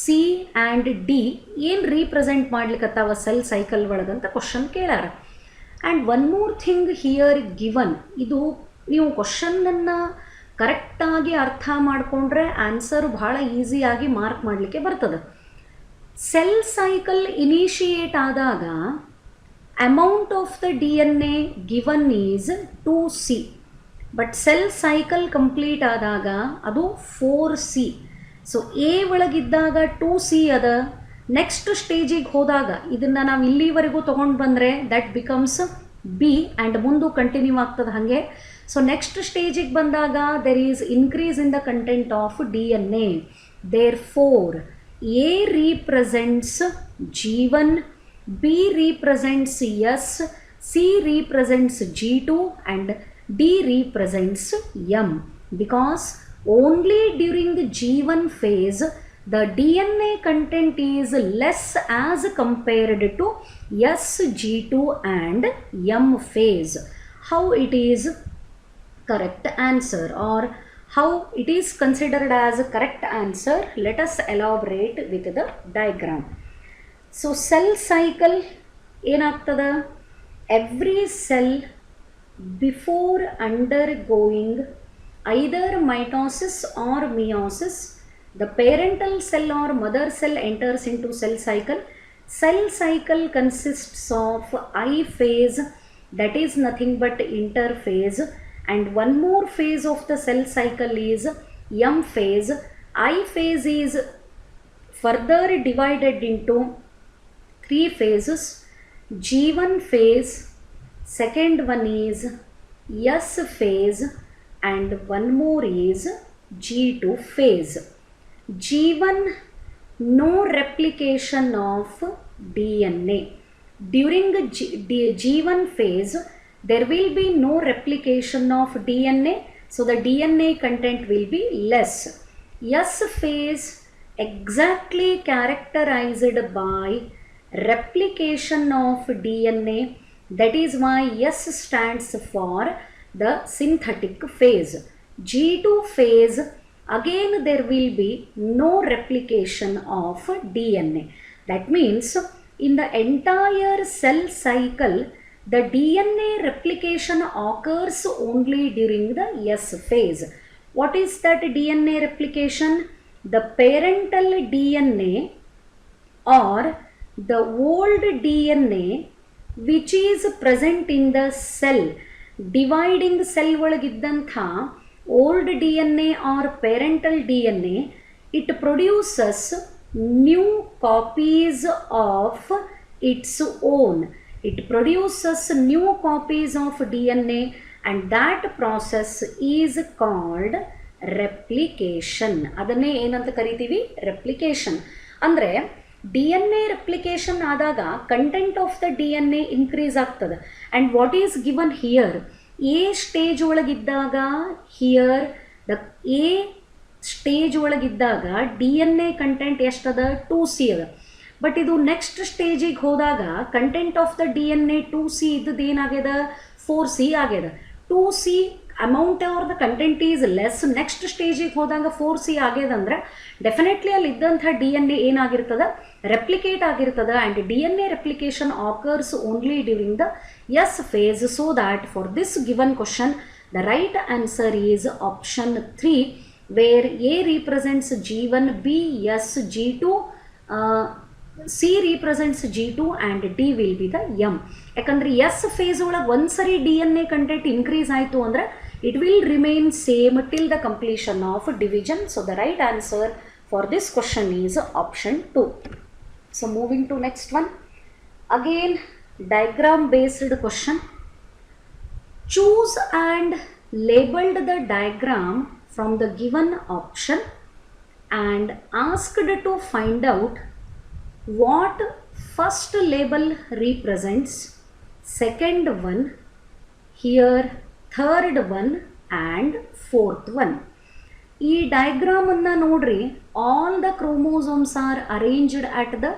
C and D ಏನು represent ಮಾಡ್ಲಿಕ್ಕತ್ತಾವ cell cycle ಒಳಗಂತ question ಕೇಳ್ಯಾರ. And one more thing here given, ಇದು ನೀವು ಕ್ವಶನ್ನನ್ನು ಕರೆಕ್ಟಾಗಿ ಅರ್ಥ ಮಾಡಿಕೊಂಡ್ರೆ ಆನ್ಸರ್ ಭಾಳ ಈಸಿಯಾಗಿ ಮಾರ್ಕ್ ಮಾಡಲಿಕ್ಕೆ ಬರ್ತದೆ. ಸೆಲ್ ಸೈಕಲ್ ಇನಿಷಿಯೇಟ್ ಆದಾಗ amount of the DNA given is 2C, but cell cycle complete ಆದಾಗ ಅದು 4C. ಸೊ ಎ ಒಳಗಿದ್ದಾಗ 2C ಅದ, ನೆಕ್ಸ್ಟ್ ಸ್ಟೇಜಿಗೆ ಹೋದಾಗ ಇದನ್ನು ನಾವು ಇಲ್ಲಿವರೆಗೂ ತೊಗೊಂಡು ಬಂದರೆ ದಟ್ ಬಿಕಮ್ಸ್ ಬಿ ಆ್ಯಂಡ್ ಮುಂದೆ ಕಂಟಿನ್ಯೂ ಆಗ್ತದೆ ಹಾಗೆ. ಸೊ ನೆಕ್ಸ್ಟ್ ಸ್ಟೇಜಿಗೆ ಬಂದಾಗ there is increase in the content of DNA. Therefore A represents G1, B represents S, C represents G2 and D represents M, because only during the G1 phase the DNA content is less as compared to S, G2 and M phase. How it is correct answer, or how it is considered as a correct answer, let us elaborate with the diagram. So cell cycle ಏನಾಗ್ತದೆ, every cell before undergoing either mitosis or meiosis, the parental cell or mother cell enters into cell cycle. Cell cycle consists of I phase, that is nothing but interphase, and one more phase of the cell cycle is M phase. I phase is further divided into 3 phases, G1 phase, second one is S phase, and one more is G2 phase. G1, no replication of DNA. During the G1 phase, there will be no replication of DNA, so the DNA content will be less. S phase exactly characterized by replication of DNA, that is why S stands for the synthetic phase. G2 phase, again there will be no replication of DNA. That means in the entire cell cycle the DNA replication occurs only during the S phase. What is that DNA replication? The parental DNA or the old DNA which is present in the cell, dividing cell ಒಳಗಿದ್ದಂಥ old DNA or parental DNA, it produces new copies of its own. It produces new copies of DNA, and that process is called replication. ಅದನ್ನೇ ಏನಂತ ಕರಿತೀವಿ? Replication. ಅಂದರೆ D N A replication ಆದಾಗ content of the D N A increase ಆಗ್ತದೆ. And what is given here? A stage ಒಳಗಿದ್ದಾಗ here the A stage ಒಳಗಿದ್ದಾಗ D N A content ಎಷ್ಟದ? 2C ಅದ. ಬಟ್ ಇದು ನೆಕ್ಸ್ಟ್ ಸ್ಟೇಜಿಗೆ ಹೋದಾಗ content of the D N A 2C ಇದ್ದದ್ದು ಏನಾಗ್ಯದ? 4C ಆಗ್ಯದ. 2C amount are the content is less. Next ಸ್ಟೇಜಿಗೆ ಹೋದಾಗ 4C ಆಗ್ಯದಂದ್ರೆ ಡೆಫಿನೆಟ್ಲಿ ಅಲ್ಲಿ ಇದ್ದಂಥ ಡಿ ಎನ್ ಎ ಏನಾಗಿರ್ತದೆ? ರೆಪ್ಲಿಕೇಟ್ ಆಗಿರ್ತದೆ. And D N A replication occurs only during the S phase. So that for this given question the right answer is option 3, where A represents G1, B, S, G2, C represents G2 and D will be the M. ಯಾಕಂದರೆ S phase ಒಳಗೆ ಒಂದ್ಸರಿ D N A content increase ಆಯಿತು ಅಂದರೆ it will remain same till the completion of division. So the right answer for this question is option 2. So moving to next one, again diagram based question. Choose and labelled the diagram from the given option and asked to find out what first label represents, second one, here third one and fourth one. ಈ diagram ಅನ್ನು ನೋಡ್ರಿ, all the chromosomes are arranged at the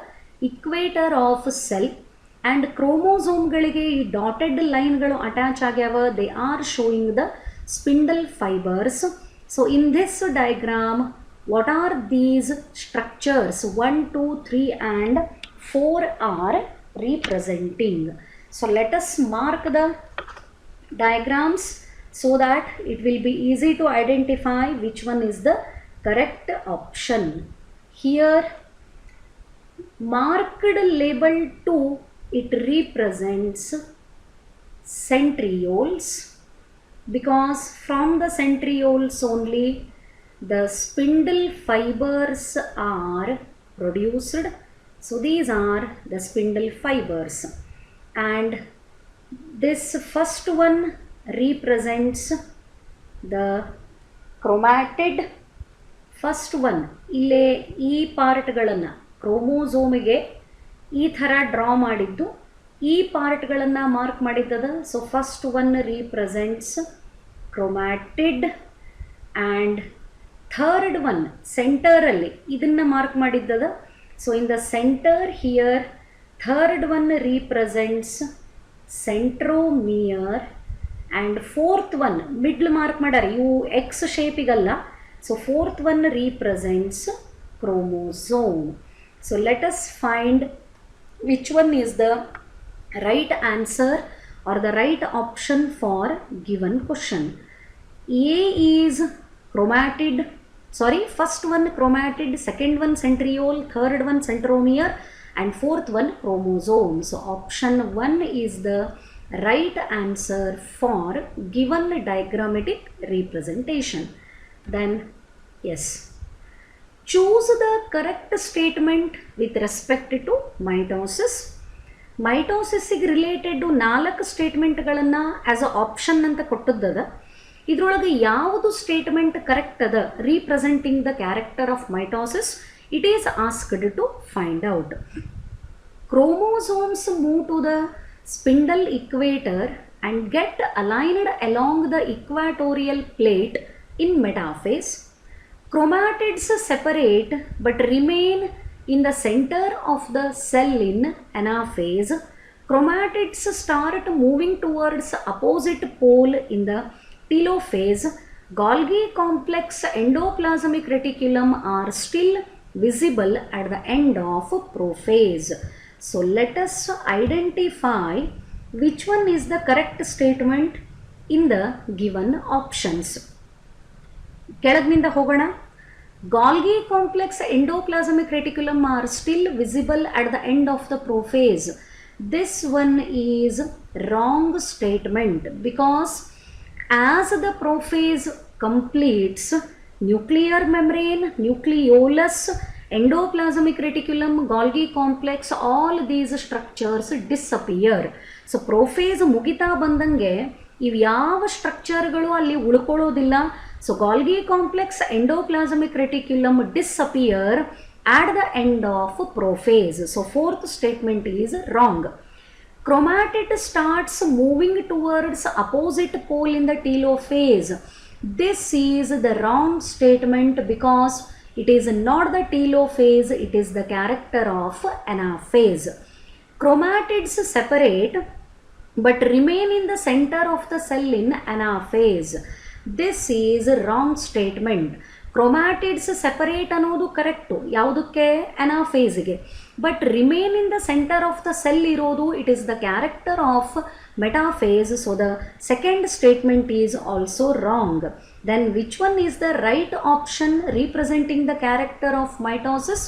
equator of cell and ಕ್ರೋಮೋಸೋಮ್ಗಳಿಗೆ ಈ dotted ಲೈನ್ಗಳು attach ಆಗ್ಯಾವ. They are showing the spindle fibres. So in this diagram, what are these structures? 1, 2, 3 and 4 are representing. So let us mark the diagrams so that it will be easy to identify which one is the correct option. Here marked label 2, it represents centrioles, because from the centrioles only the spindle fibers are produced. So these are the spindle fibers, and this first one represents the chromatid. First one, ಇಲ್ಲೇ ಈ ಪಾರ್ಟ್ಗಳನ್ನು ಕ್ರೋಮೋಸೋಮಿಗೆ ಈ ಥರ draw ಮಾಡಿದ್ದು ಈ ಪಾರ್ಟ್ಗಳನ್ನು mark ಮಾಡಿದ್ದದ. So first one represents chromatid and third one ಸೆಂಟರಲ್ಲಿ ಇದನ್ನು ಮಾರ್ಕ್ ಮಾಡಿದ್ದದ. So in the centre here third one represents centromere and fourth one middle mark ಮಾಡ್ಯಾರ, ಇವು ಎಕ್ಸ್ ಶೇಪಿಗಲ್ಲ. So fourth one represents chromosome. So let us find which one is the right answer or the right option for given question. A is chromatid, first one chromatid, second one centriole, third one centromere and fourth one chromosome. So option 1 is the right answer for given diagrammatic representation. Then yes, choose the correct statement with respect to mitosis. ಮೈಟೋಸಿಸ್ಸಿಗೆ related 4 ಸ್ಟೇಟ್ಮೆಂಟ್ಗಳನ್ನು as a option ಅಂತ ಕೊಟ್ಟದ್ದದ. ಇದರೊಳಗೆ ಯಾವುದು statement correct ಅದ representing the character of mitosis, it is asked to find out. Chromosomes move to the spindle equator and get aligned along the equatorial plate in metaphase. Chromatids separate but remain in the center of the cell in anaphase. Chromatids start moving towards opposite pole in the telophase. Golgi complex endoplasmic reticulum are still visible at the end of prophase. So let us identify which one is the correct statement in the given options. ಕೆಳಗಿನಿಂದ ಹೋಗೋಣ. Golgi complex endoplasmic reticulum are still visible at the end of the prophase. This one is wrong statement, because as the prophase completes, nuclear membrane, nucleolus Endoplasmic reticulum, Golgi complex, all these structures disappear. So prophase ಮುಗಿತಾ ಬಂದಂಗೆ ಇವು ಯಾವ ಸ್ಟ್ರಕ್ಚರ್ಗಳು ಅಲ್ಲಿ ಉಳ್ಕೊಳ್ಳೋದಿಲ್ಲ. So Golgi complex, endoplasmic reticulum disappear at the end of prophase. So fourth statement is wrong. Chromatid starts moving towards opposite pole in the telophase. This is the wrong statement because it is not the telophase, it is the character of anaphase. Chromatids separate but remain in the center of the cell in anaphase. This is a wrong statement. Chromatids separate ಅನ್ನೋದು correct, ಯಾವುದಕ್ಕೆ? ಅನಾಫೇಸ್ಗೆ. But remain in the centre of the cell ಇರೋದು it is the character of metaphase. So the second statement is also wrong. Then which one is the right option representing the character of mitosis?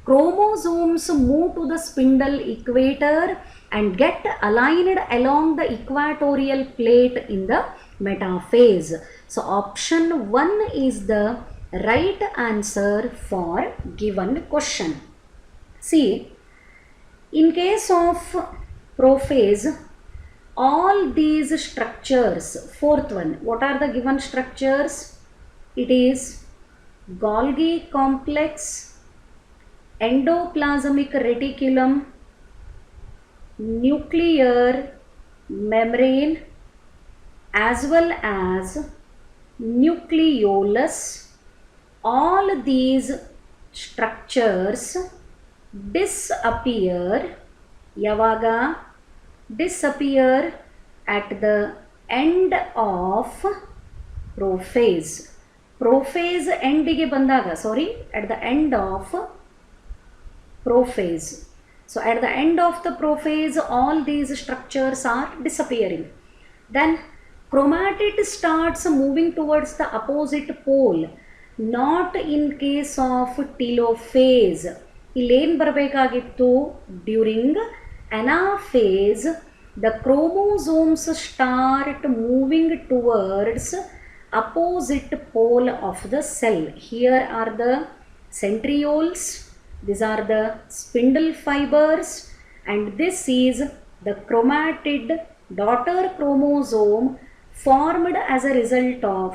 Chromosomes move to the spindle equator and get aligned along the equatorial plate in the metaphase. So option 1 is the right answer for given question. See, in case of prophase, all these structures, fourth one, what are the given structures? It is Golgi complex, endoplasmic reticulum, nuclear membrane, as well as nucleolus. All these structures disappear. Yavaga disappear at the end of prophase. Prophase end ಗೆ ಬಂದಾಗ, at the end of prophase. So at the end of the prophase, all these structures are disappearing. Then chromatid starts moving towards the opposite pole. Not in case of telophase. Illen barbekagittu, during anaphase the chromosomes start moving towards opposite pole of the cell. Here are the centrioles, these are the spindle fibers, and this is the chromatid daughter chromosome formed as a result of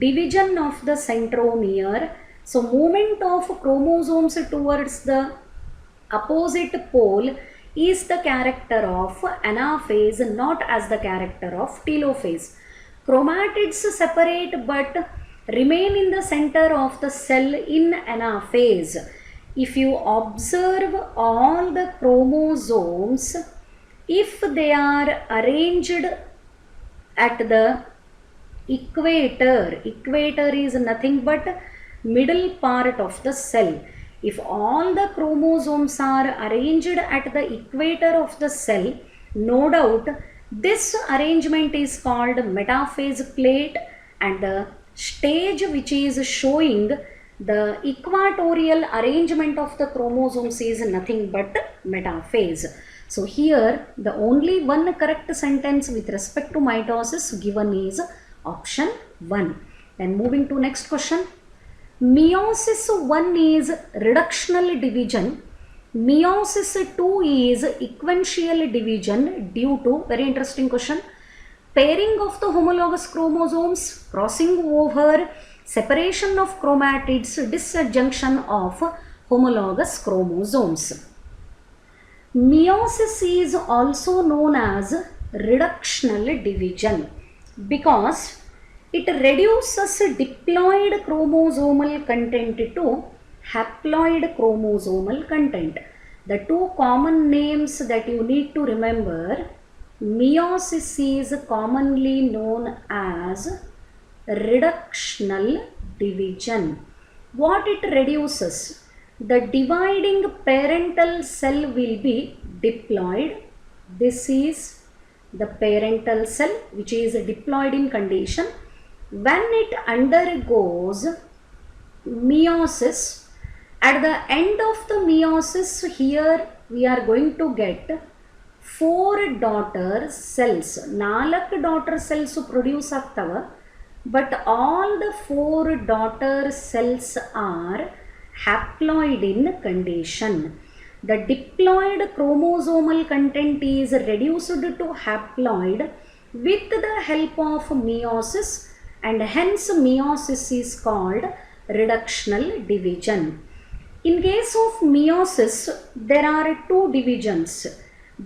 division of the centromere. So movement of chromosomes towards the opposite pole is the character of anaphase, not as the character of telophase. Chromatids separate but remain in the center of the cell in anaphase. If you observe all the chromosomes, if they are arranged at the equator is nothing but middle part of the cell. If all the chromosomes are arranged at the equator of the cell, no doubt this arrangement is called metaphase plate, and the stage which is showing the equatorial arrangement of the chromosomes is nothing but metaphase. So here the only one correct sentence with respect to mitosis given is option 1. Then moving to next question. Meiosis 1 is reductional division. Meiosis 2 is sequential division due to, very interesting question, pairing of the homologous chromosomes, crossing over, separation of chromatids, disjunction of homologous chromosomes. Meiosis is also known as reductional division because it reduces diploid chromosomal content to haploid chromosomal content. The two common names that you need to remember, meiosis is commonly known as reductional division. What it reduces? The dividing parental cell will be diploid. This is the parental cell which is diploid in condition. When it undergoes meiosis, at the end of the meiosis, here we are going to get 4 daughter cells. 4 daughter cells produce ಆಗ್ತವ, but all the 4 daughter cells are haploid in condition. The diploid chromosomal content is reduced to haploid with the help of meiosis, and hence meiosis is called reductional division. In case of meiosis, there are two divisions.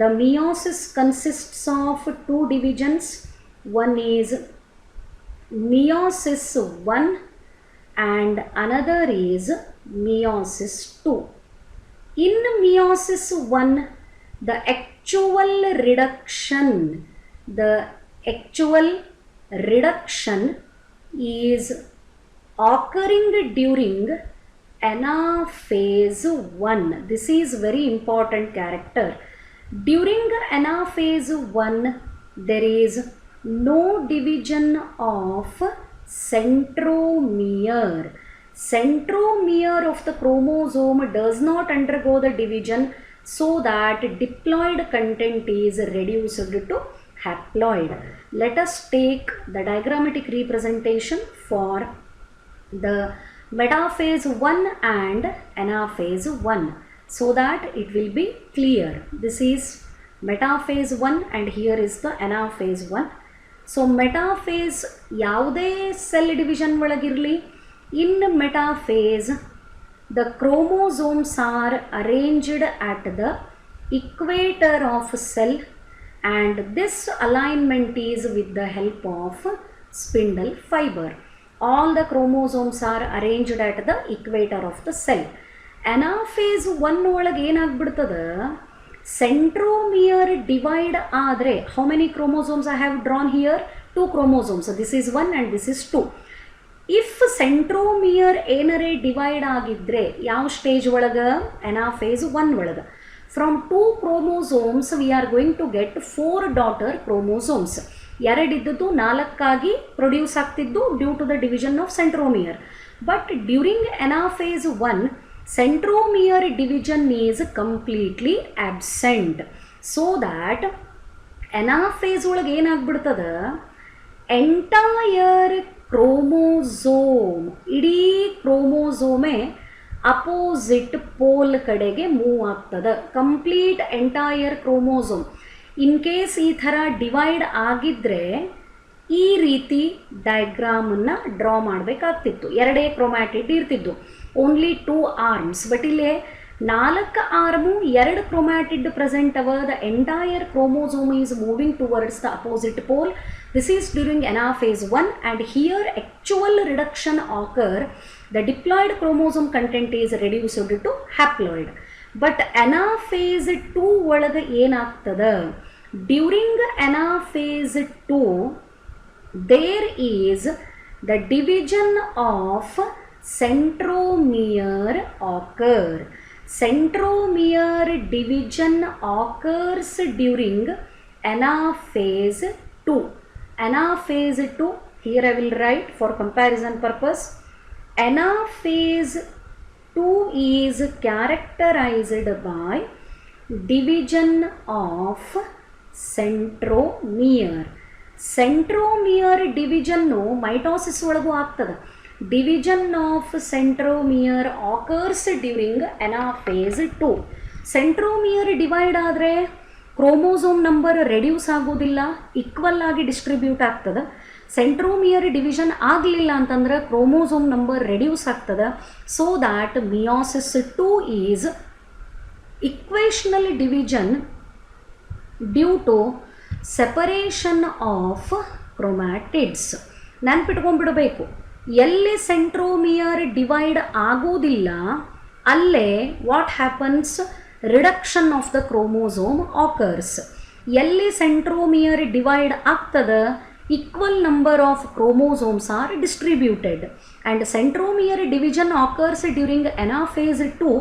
The meiosis consists of two divisions. One is meiosis 1 and another is meiosis 2. In meiosis 1, the actual reduction is occurring during anaphase 1. This is very important character. During anaphase 1, there is no division of centromere. Centromere of the chromosome does not undergo the division, so that diploid content is reduced to haploid. Let us take the diagrammatic representation for the metaphase 1 and anaphase 1 so that it will be clear. This is metaphase 1 and here is the anaphase 1. So metaphase ಯಾವುದೇ cell division ಒಳಗಿರಲಿ, in metaphase the chromosomes are arranged at the equator of cell, and this alignment is with the help of spindle fiber. All the chromosomes are arranged at the equator of the cell. Anaphase 1 ಒಳಗೆ ಏನಾಗ್ಬಿಡ್ತದೆ, centromere divide ಆದರೆ, how many chromosomes I have drawn here? 2 chromosomes. So this is 1 and this is 2. If centromere ಏನರೇ divide ಆಗಿದ್ರೆ ಯಾವ stage ಒಳಗೆ? anaphase 1 ಒಳಗೆ. From 2 chromosomes we are going to get 4 daughter chromosomes. ಎರಡಿದ್ದು 4 produce ಆಗ್ತಿದ್ದು due to the division of centromere. But during anaphase 1, centromere division is completely absent, so that anaphase ಒಳಗೆ ಏನಾಗ್ಬಿಡ್ತದ, entire chromosome, ಇಡೀ ಕ್ರೋಮೋಸೋಮೇ opposite pole ಕಡೆಗೆ move ಆಗ್ತದೆ. Complete entire chromosome. In case ಈ ಥರ divide ಆಗಿದ್ದರೆ ಈ ರೀತಿ ಡಯಾಗ್ರಾಮನ್ನು ಡ್ರಾ ಮಾಡಬೇಕಾಗ್ತಿತ್ತು. ಎರಡೇ ಕ್ರೊಮ್ಯಾಟಿಡ್ ಇರ್ತಿದ್ದು, ಓನ್ಲಿ 2 ಆರ್ಮ್ಸ್. ಬಟ್ ಇಲ್ಲೇ 4 ಆರ್ಮು 2 ಕ್ರೊಮ್ಯಾಟಿಡ್ ಪ್ರೆಸೆಂಟ್ ಅವ. The entire chromosome is moving towards the opposite pole. This is during anaphase 1, and here actual reduction occur. The diploid chromosome content is reduced to haploid. But anaphase 2 ಒಳಗೆ ಏನಾಗ್ತದೆ? During anaphase 2, there is the division of centromere occur. Centromere division occurs during anaphase 2. Anaphase 2, here I will write for comparison purpose. Anaphase 2 is characterized by division of centromere. Centromere division mitosis ಒಳಗೂ ಆಗ್ತದೆ. Division of centromere occurs during anaphase 2. Centromere divide ಆದರೆ chromosome number reduce ಆಗೋದಿಲ್ಲ, equal ಆಗಿ distribute ಆಗ್ತದೆ. Centromere division ಆಗಲಿಲ್ಲ ಅಂತಂದ್ರೆ chromosome number reduce ಆಗ್ತದೆ. So that meiosis 2 is equational division due to separation of chromatids. ನೆನ್ಪಿಟ್ಕೊಂಡ್ಬಿಡಬೇಕು, ಎಲ್ಲಿ ಸೆಂಟ್ರೋಮಿಯರ್ ಡಿವೈಡ್ ಆಗೋದಿಲ್ಲ ಅಲ್ಲೇ what happens, reduction of the chromosome occurs. ಎಲ್ಲಿ ಸೆಂಟ್ರೋಮಿಯರ್ ಡಿವೈಡ್ ಆಗ್ತದೆ, equal number of chromosomes are distributed, and centromere division occurs during anaphase 2.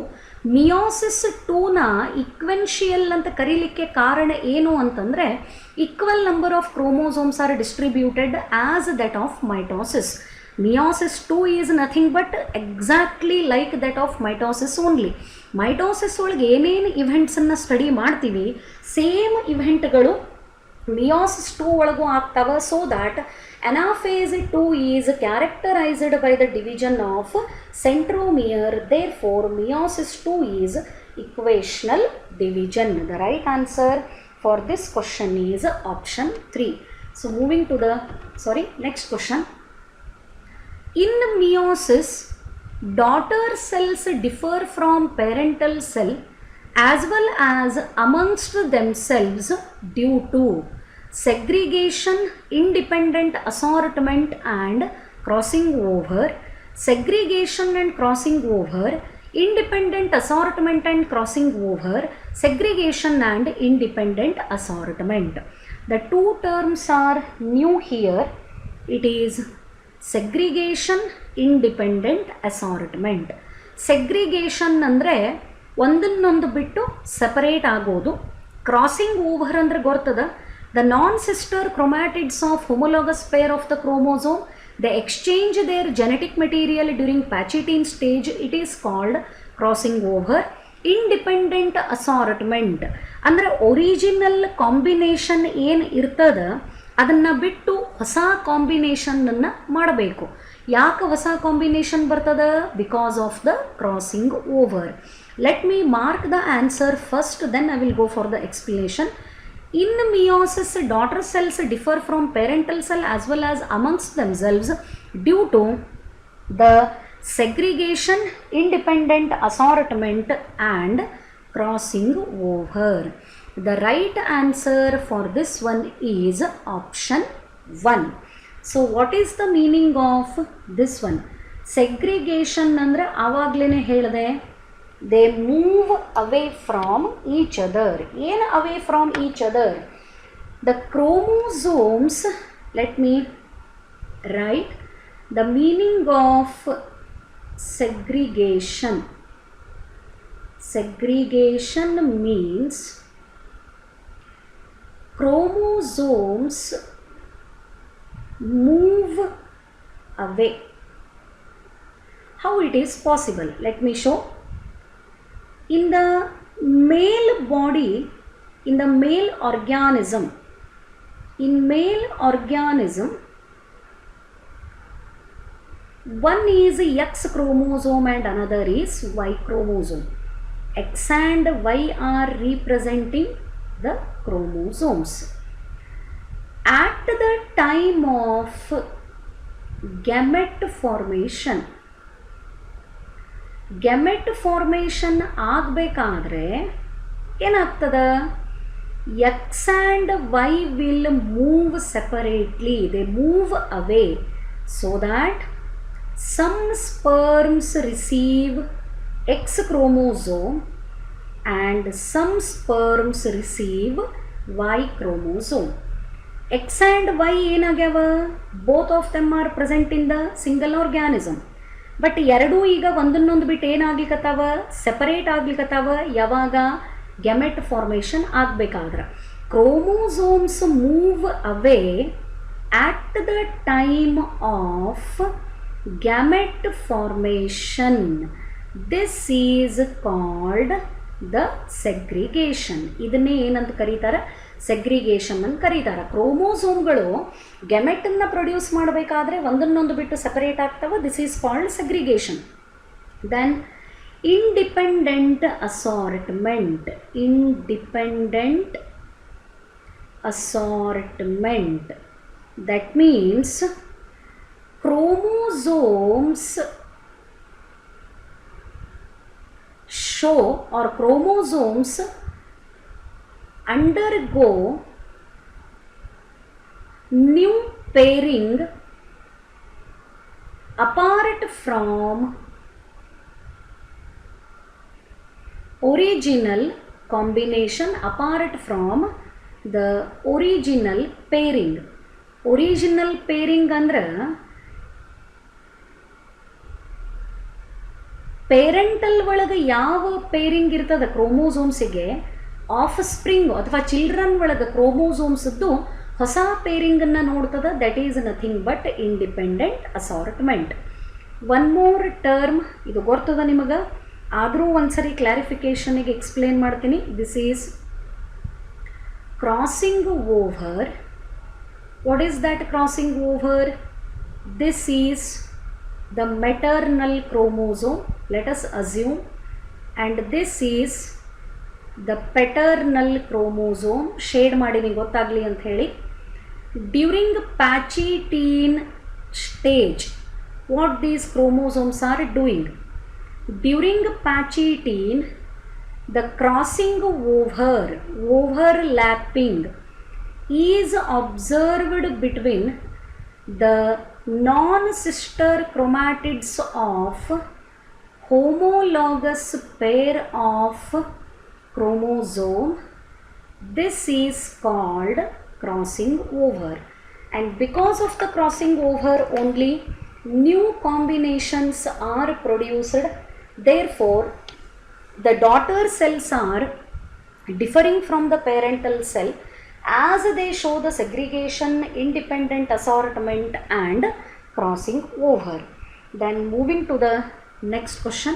Meiosis 2ನ equational ಅಂತ ಕರೀಲಿಕ್ಕೆ ಕಾರಣ ಏನು ಅಂತಂದರೆ, equal number of chromosomes are distributed as that of mitosis. Meiosis 2 is nothing but exactly like that of mitosis only. Mitosis ಒಳಗೆ ಏನೇನು ಇವೆಂಟ್ಸನ್ನು study ಮಾಡ್ತೀವಿ, same ಇವೆಂಟ್ಗಳು ಮಿಯಾಸಿಸ್ 2 ಒಳಗೂ ಆಗ್ತಾವ. So that anaphase 2 is characterised by the division of centromere. Therefore meiosis 2 is equational division. The right answer for this question is option 3. So moving to the next question. In meiosis, daughter cells differ from parental cell as well as amongst themselves due to segregation, independent assortment and crossing over. Segregation and crossing over, independent assortment and crossing over, segregation and independent assortment. The two terms are new here. It is segregation, independent assortment. Segregation ಅಂದರೆ ಒಂದನ್ನೊಂದು ಬಿಟ್ಟು separate ಆಗೋದು. Crossing over ಅಂದರೆ ಗೊತ್ತದ, the non sister chromatids of homologous pair of the chromosome, they exchange their genetic material during Pachytene stage. It is called crossing over. Independent assortment ಅಂದರೆ original combination ಏನು ಇರ್ತದ ಅದನ್ನು ಬಿಟ್ಟು ಹೊಸ ಕಾಂಬಿನೇಷನನ್ನು ಮಾಡಬೇಕು. ಯಾಕೆ ಹೊಸ ಕಾಂಬಿನೇಷನ್ ಬರ್ತದ? Because of the crossing over. Let me mark the answer first, then I will go for the explanation. In meiosis, daughter cells differ from parental cell as well as amongst themselves due to the segregation, independent assortment and crossing over. The right answer for this one is option 1. So what is the meaning of this one? Segregation ಅಂದ್ರೆ ಆವಾಗಲೇ ಹೇಳಿದೆ, they move away from each other. ಏನು away from each other? The chromosomes, let me write the meaning of segregation. Segregation means chromosomes move away. How it is possible? Let me show. In the male body, in the male organism, one is X chromosome and another is Y chromosome. X and Y are representing the chromosomes. At the time of gamete formation ಆಗಬೇಕಾದ್ರೆ ಏನಾಗ್ತದ? X and Y will move separately. They move away so that some sperms receive X chromosome and some sperms receive Y chromosome. X and Y ಏನಾಗ್ಯಾವ? Both of them are present in the single organism. But ಎರಡೂ ಈಗ ಒಂದನ್ನೊಂದು ಬಿಟ್ಟು ಏನಾಗ್ಲಿಕ್ಕತ್ತಾವ? Separate ಆಗ್ಲಿಕ್ಕತ್ತಾವ. ಯಾವಾಗ? Gamete formation ಆಗಬೇಕಾದ್ರೆ. Chromosomes move away at the time of gamete formation. This is called the segregation. ಇದನ್ನೇ ಏನಂತ ಕರೀತಾರೆ? Segregation ಅಂತ ಕರೀತಾರೆ. ಕ್ರೋಮೋಸೋಮ್ಗಳು ಗ್ಯಾಮೆಟನ್ನು ಪ್ರೊಡ್ಯೂಸ್ ಮಾಡಬೇಕಾದ್ರೆ ಒಂದನ್ನೊಂದು ಬಿಟ್ಟು ಸೆಪರೇಟ್ ಆಗ್ತವೆ. This is called segregation. Then independent assortment. That means chromosomes show or chromosomes undergo new pairing apart from original combination, apart from the original pairing. Original pairing ಅಂದ್ರೆ ಪೇರೆಂಟಲ್ ಒಳಗೆ ಯಾವ pairing ಇರ್ತದೆ ಕ್ರೋಮೋಸೋಮ್ಸಿಗೆ, offspring ಅಥವಾ children ಒಳಗೆ ಕ್ರೋಮೋಸೋಮ್ಸ್ದು ಹೊಸ ಪೇರಿಂಗನ್ನು ನೋಡ್ತದೆ. That is nothing but independent assortment. One more term, ಇದು ಗೊತ್ತದ ನಿಮಗೆ, ಆದರೂ ಒಂದ್ಸರಿ ಕ್ಲಾರಿಫಿಕೇಷನಿಗೆ ಎಕ್ಸ್ಪ್ಲೇನ್ ಮಾಡ್ತೀನಿ. This is crossing over. What is that crossing over? This is the maternal chromosome, let us assume, and this is the paternal chromosome. Shade ಮಾಡಿ ನಿಮಗೆ ಗೊತ್ತಾಗಲಿ ಅಂತ ಹೇಳಿ. During Pachytene stage, what these chromosomes are doing? During Pachytene, the crossing over, overlapping is observed between the non-sister chromatids of homologous pair of chromosome. This is called crossing over, and because of the crossing over only new combinations are produced. Therefore the daughter cells are differing from the parental cell as they show the segregation, independent assortment and crossing over. Then moving to the next question.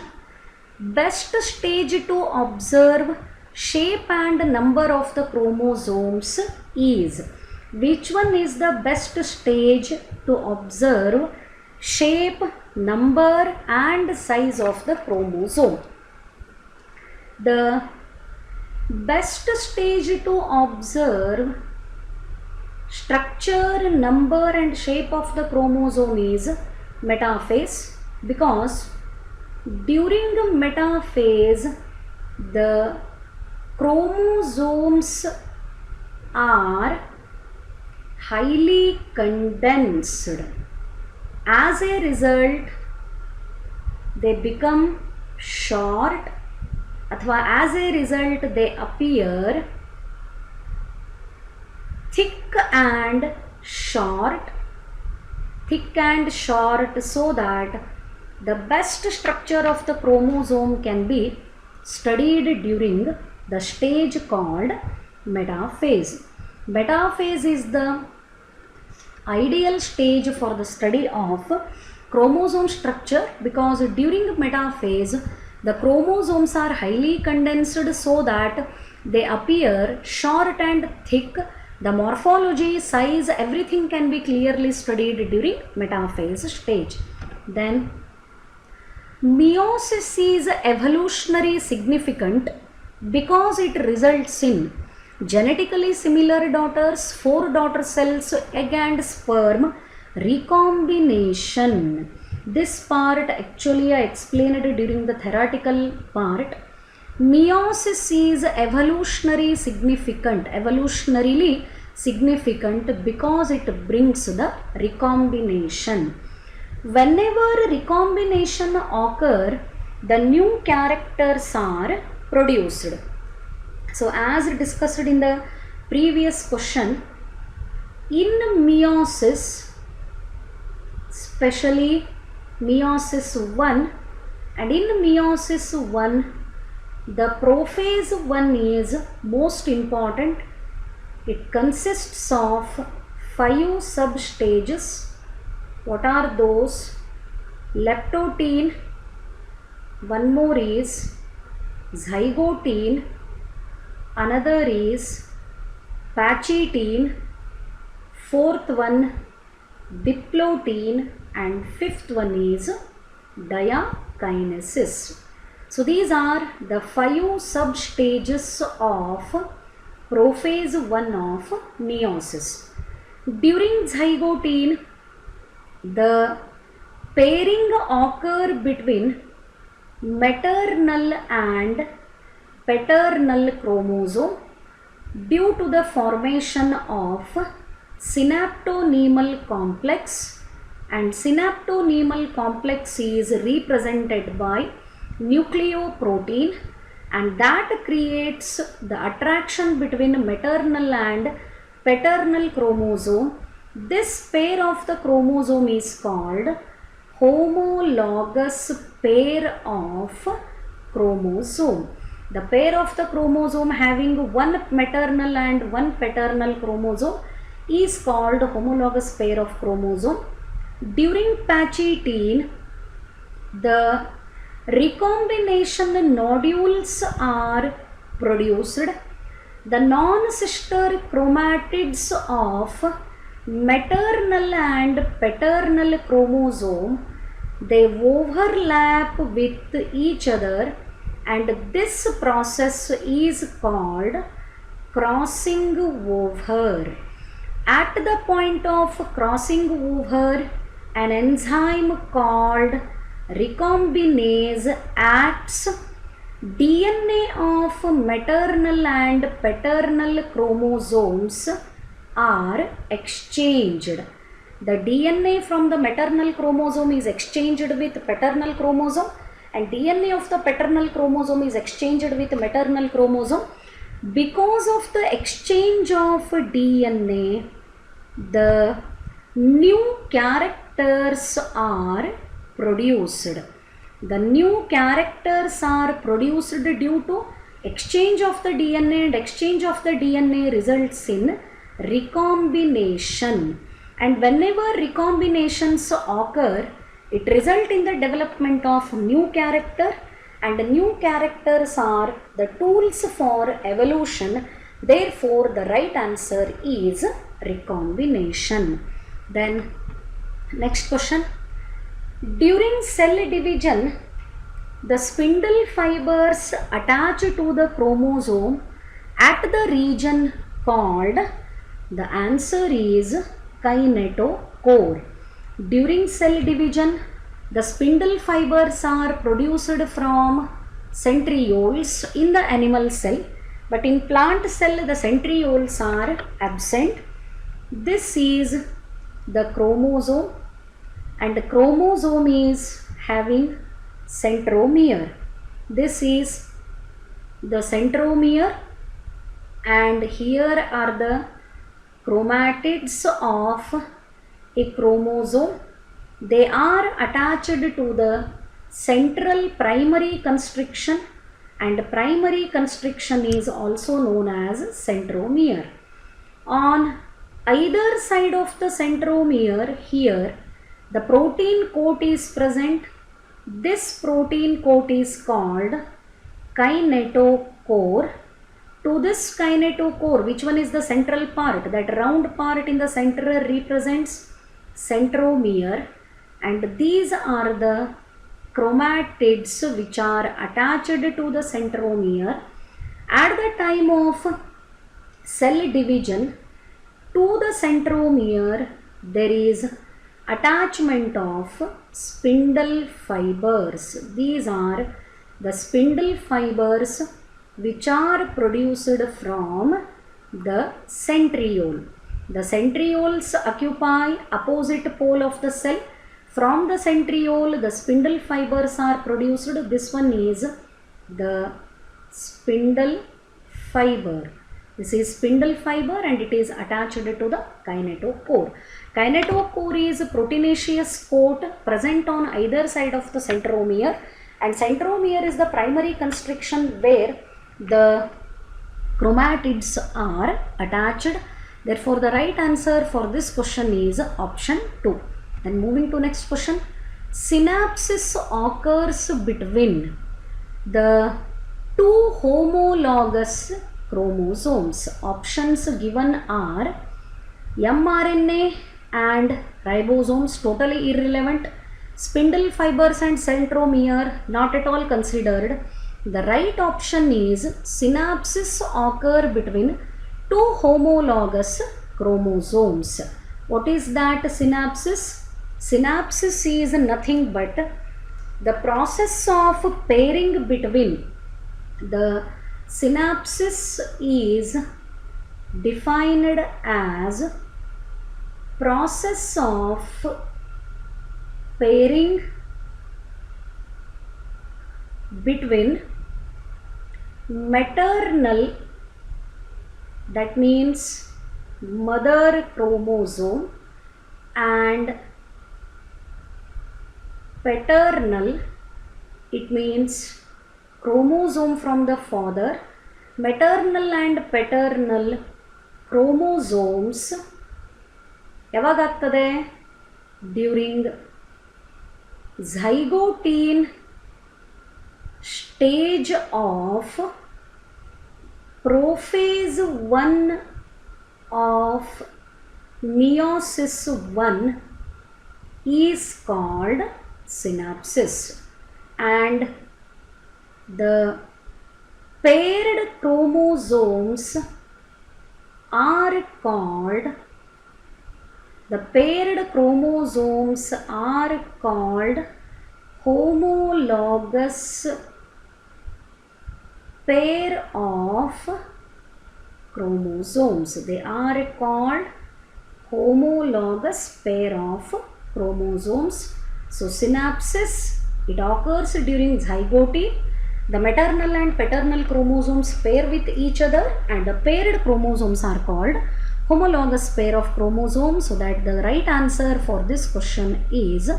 Best stage to observe shape and number of the chromosomes is. Which one is the best stage to observe shape, number and size of the chromosome? The best stage to observe structure, number and shape of the chromosome is metaphase, because during metaphase the chromosomes are highly condensed. As a result they become short, अथवा as a result they appear thick and short, so that the best structure of the chromosome can be studied during the stage called metaphase. Metaphase is the ideal stage for the study of chromosome structure, because during metaphase the chromosomes are highly condensed so that they appear short and thick. The morphology, size, everything can be clearly studied during metaphase stage. Then meiosis is evolutionary significant because it results in genetically similar daughters, 4 daughter cells, egg and sperm recombination. This part actually I explained during the theoretical part. Meiosis is evolutionarily significant because it brings the recombination. Whenever recombination occur, the new characters are produced. So as discussed in the previous question, in meiosis, especially meiosis 1, and in meiosis 1 the prophase 1 is most important. It consists of 5 substages. What are those? Leptotene, one more is zygotene, another is pachytene, fourth one diplotene, and fifth one is diakinesis. So these are the 5 substages of prophase 1 of meiosis. During zygotene, the pairing occur between maternal and paternal chromosome due to the formation of synaptonemal complex, and synaptonemal complex is represented by nucleoprotein, and that creates the attraction between maternal and paternal chromosome. This pair of the chromosome is called homologous pair of chromosome. The pair of the chromosome having one maternal and one paternal chromosome is called homologous pair of chromosome. During pachytene, the recombination nodules are produced, The non-sister chromatids of maternal and paternal chromosome, they overlap with each other, and this process is called crossing over. At the point of crossing over, an enzyme called recombinase acts. DNA of maternal and paternal chromosomes are exchanged. The DNA from the maternal chromosome is exchanged with paternal chromosome, and DNA of the paternal chromosome is exchanged with maternal chromosome. Because of the exchange of DNA, the new characters are produced. The new characters are produced due to exchange of the DNA, and exchange of the DNA results in recombination. And whenever recombinations occur, it results in the development of new character, and new characters are the tools for evolution. Therefore, the right answer is recombination. Then next question. During cell division, the spindle fibers attach to the chromosome at the region called, the answer is kinetochore. During cell division, the spindle fibers are produced from centrioles in the animal cell, but in plant cell the centrioles are absent. This is the chromosome, and the chromosome is having centromere. This is the centromere, and here are the chromatids of a chromosome. They are attached to the central primary constriction, and primary constriction is also known as centromere. On either side of the centromere, here the protein coat is present. This protein coat is called kinetochore. To this kinetochore, which one is the central part? That round part in the center represents centromere, and these are the chromatids which are attached to the centromere. At the time of cell division, to the centromere there is attachment of spindle fibers. These are the spindle fibers which are produced from the centriole. The centrioles occupy opposite pole of the cell. From the centriole, the spindle fibers are produced. This one is the spindle fiber. This is spindle fiber, and it is attached to the kinetochore. Kinetochore is a proteinaceous coat present on either side of the centromere, and centromere is the primary constriction where the chromatids are attached. Therefore, the right answer for this question is option 2. Then moving to next question. Synapsis occurs between the two homologous chromosomes. Options given are mRNA and ribosomes, totally irrelevant. Spindle fibers and centromere, not at all considered. The right option is synapses occur between two homologous chromosomes. What is that synapses? Synapses is nothing but the process of pairing between. The synapses is defined as process of pairing between maternal, that means mother chromosome, and paternal, it means chromosome from the father. Maternal and paternal chromosomes ಯಾವಾಗಾಗ್ತದೆ? During zygote stage of prophase 1 of meiosis 1 is called synapsis, and the paired chromosomes are called homologous pair of chromosomes. They are called homologous pair of chromosomes. So synapsis, it occurs during zygote. The maternal and paternal chromosomes pair with each other, and the paired chromosomes are called homologous pair of chromosomes. So that the right answer for this question is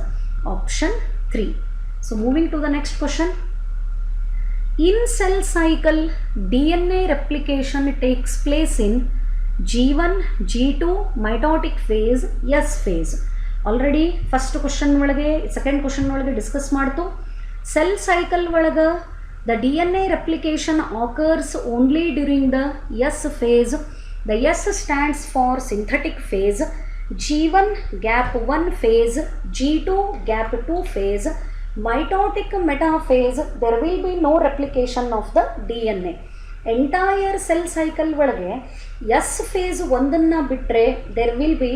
option 3. So moving to the next question. In cell cycle, DNA replication takes place in G1, G2, mitotic phase, S phase. Already first question ಒಳಗೆ second question ಒಳಗೆ discuss ಮಾಡ್ತು. Cell cycle ಒಳಗೆ the DNA replication occurs only during the S phase. The S stands for synthetic phase. G1 gap 1 phase, G2 gap 2 phase, mitotic metaphase, there will be no replication of the DNA. Entire cell cycle ಒಳಗೆ S phase ಒಂದನ್ನು ಬಿಟ್ಟರೆ there will be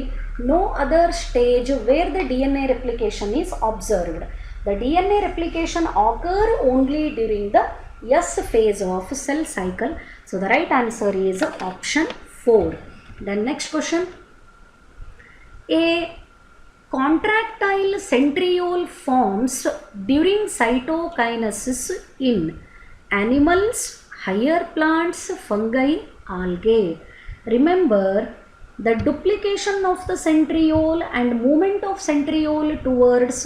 no other stage where the DNA replication is observed. The DNA replication occur only during the S phase of cell cycle. So the right answer is option 4. Then next question. A contractile centriole forms during cytokinesis in animals, higher plants, fungi, algae. Remember, the duplication of the centriole and movement of centriole towards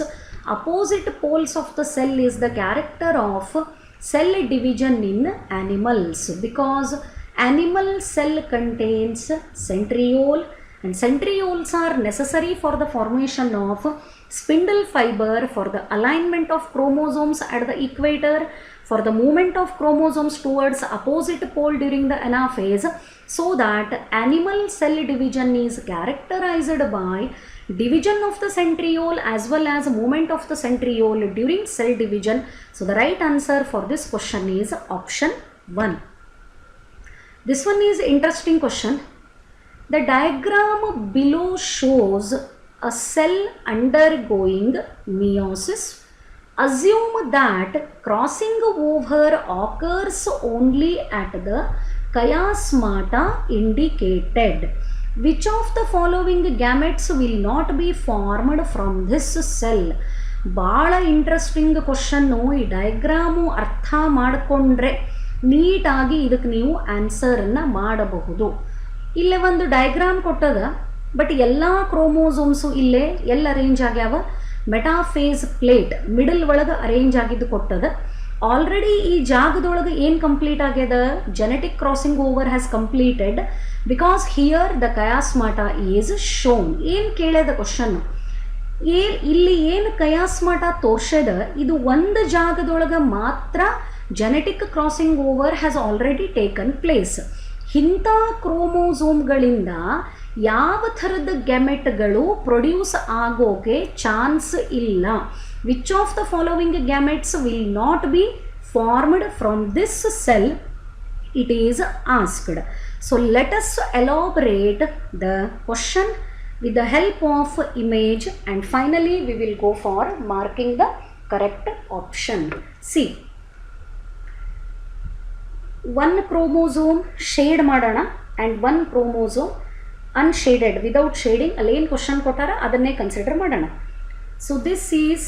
opposite poles of the cell is the character of cell division in animals, because animal cell contains centriole, and centrioles are necessary for the formation of spindle fiber, for the alignment of chromosomes at the equator, for the movement of chromosomes towards opposite pole during the anaphase, so that animal cell division is characterized by division of the centriole as well as movement of the centriole during cell division. So the right answer for this question is option 1. This one is interesting question. The diagram below shows a cell undergoing meiosis. Assume that crossing over occurs only at the chiasmata indicated. Which of the following gametes will not be formed from this cell? ಭಾಳ interesting question. ಈ diagram ಅರ್ಥ ಮಾಡಿಕೊಂಡ್ರೆ ನೀಟಾಗಿ ಇದಕ್ಕೆ ನೀವು ಆನ್ಸರನ್ನು ಮಾಡಬಹುದು. ಇಲ್ಲೇ ಒಂದು ಡಯಾಗ್ರಾಮ್ ಕೊಟ್ಟದ, ಬಟ್ ಎಲ್ಲ ಕ್ರೋಮೋಸೋಮ್ಸು ಇಲ್ಲೇ ಎಲ್ಲ ಅರೇಂಜ್ ಆಗ್ಯಾವ. ಮೆಟಾಫೇಸ್ ಪ್ಲೇಟ್ ಮಿಡಲ್ ಒಳಗೆ ಅರೇಂಜ್ ಆಗಿದ್ದು ಕೊಟ್ಟದ. ಆಲ್ರೆಡಿ ಈ ಜಾಗದೊಳಗೆ ಏನು ಕಂಪ್ಲೀಟ್ ಆಗ್ಯದ? Genetic crossing over has completed, because here the chiasmata is shown. ಏನು ಕೇಳ್ಯದ ಕ್ವಶನ್ನು? ಇಲ್ಲಿ ಏನು ಕಯಾಸ್ಮಾಟ ತೋರ್ಸದ, ಇದು ಒಂದು ಜಾಗದೊಳಗೆ ಮಾತ್ರ genetic crossing over has already taken place. ಇಂಥ ಕ್ರೋಮೋಸೋಮ್ಗಳಿಂದ ಯಾವ ಥರದ ಗ್ಯಾಮೆಟ್ಗಳು ಪ್ರೊಡ್ಯೂಸ್ ಆಗೋಕೆ ಚಾನ್ಸ್ ಇಲ್ಲ. Which of the following gametes will not be formed from this cell? It is asked. So let us elaborate the question with the help of image, and finally we will go for marking the correct option. See, one chromosome shade ಮಾಡೋಣ and one chromosome unshaded, without shading. ಅಲ್ಲೇನು question ಕೊಟ್ಟಾರ ಅದನ್ನೇ consider ಮಾಡೋಣ. So this is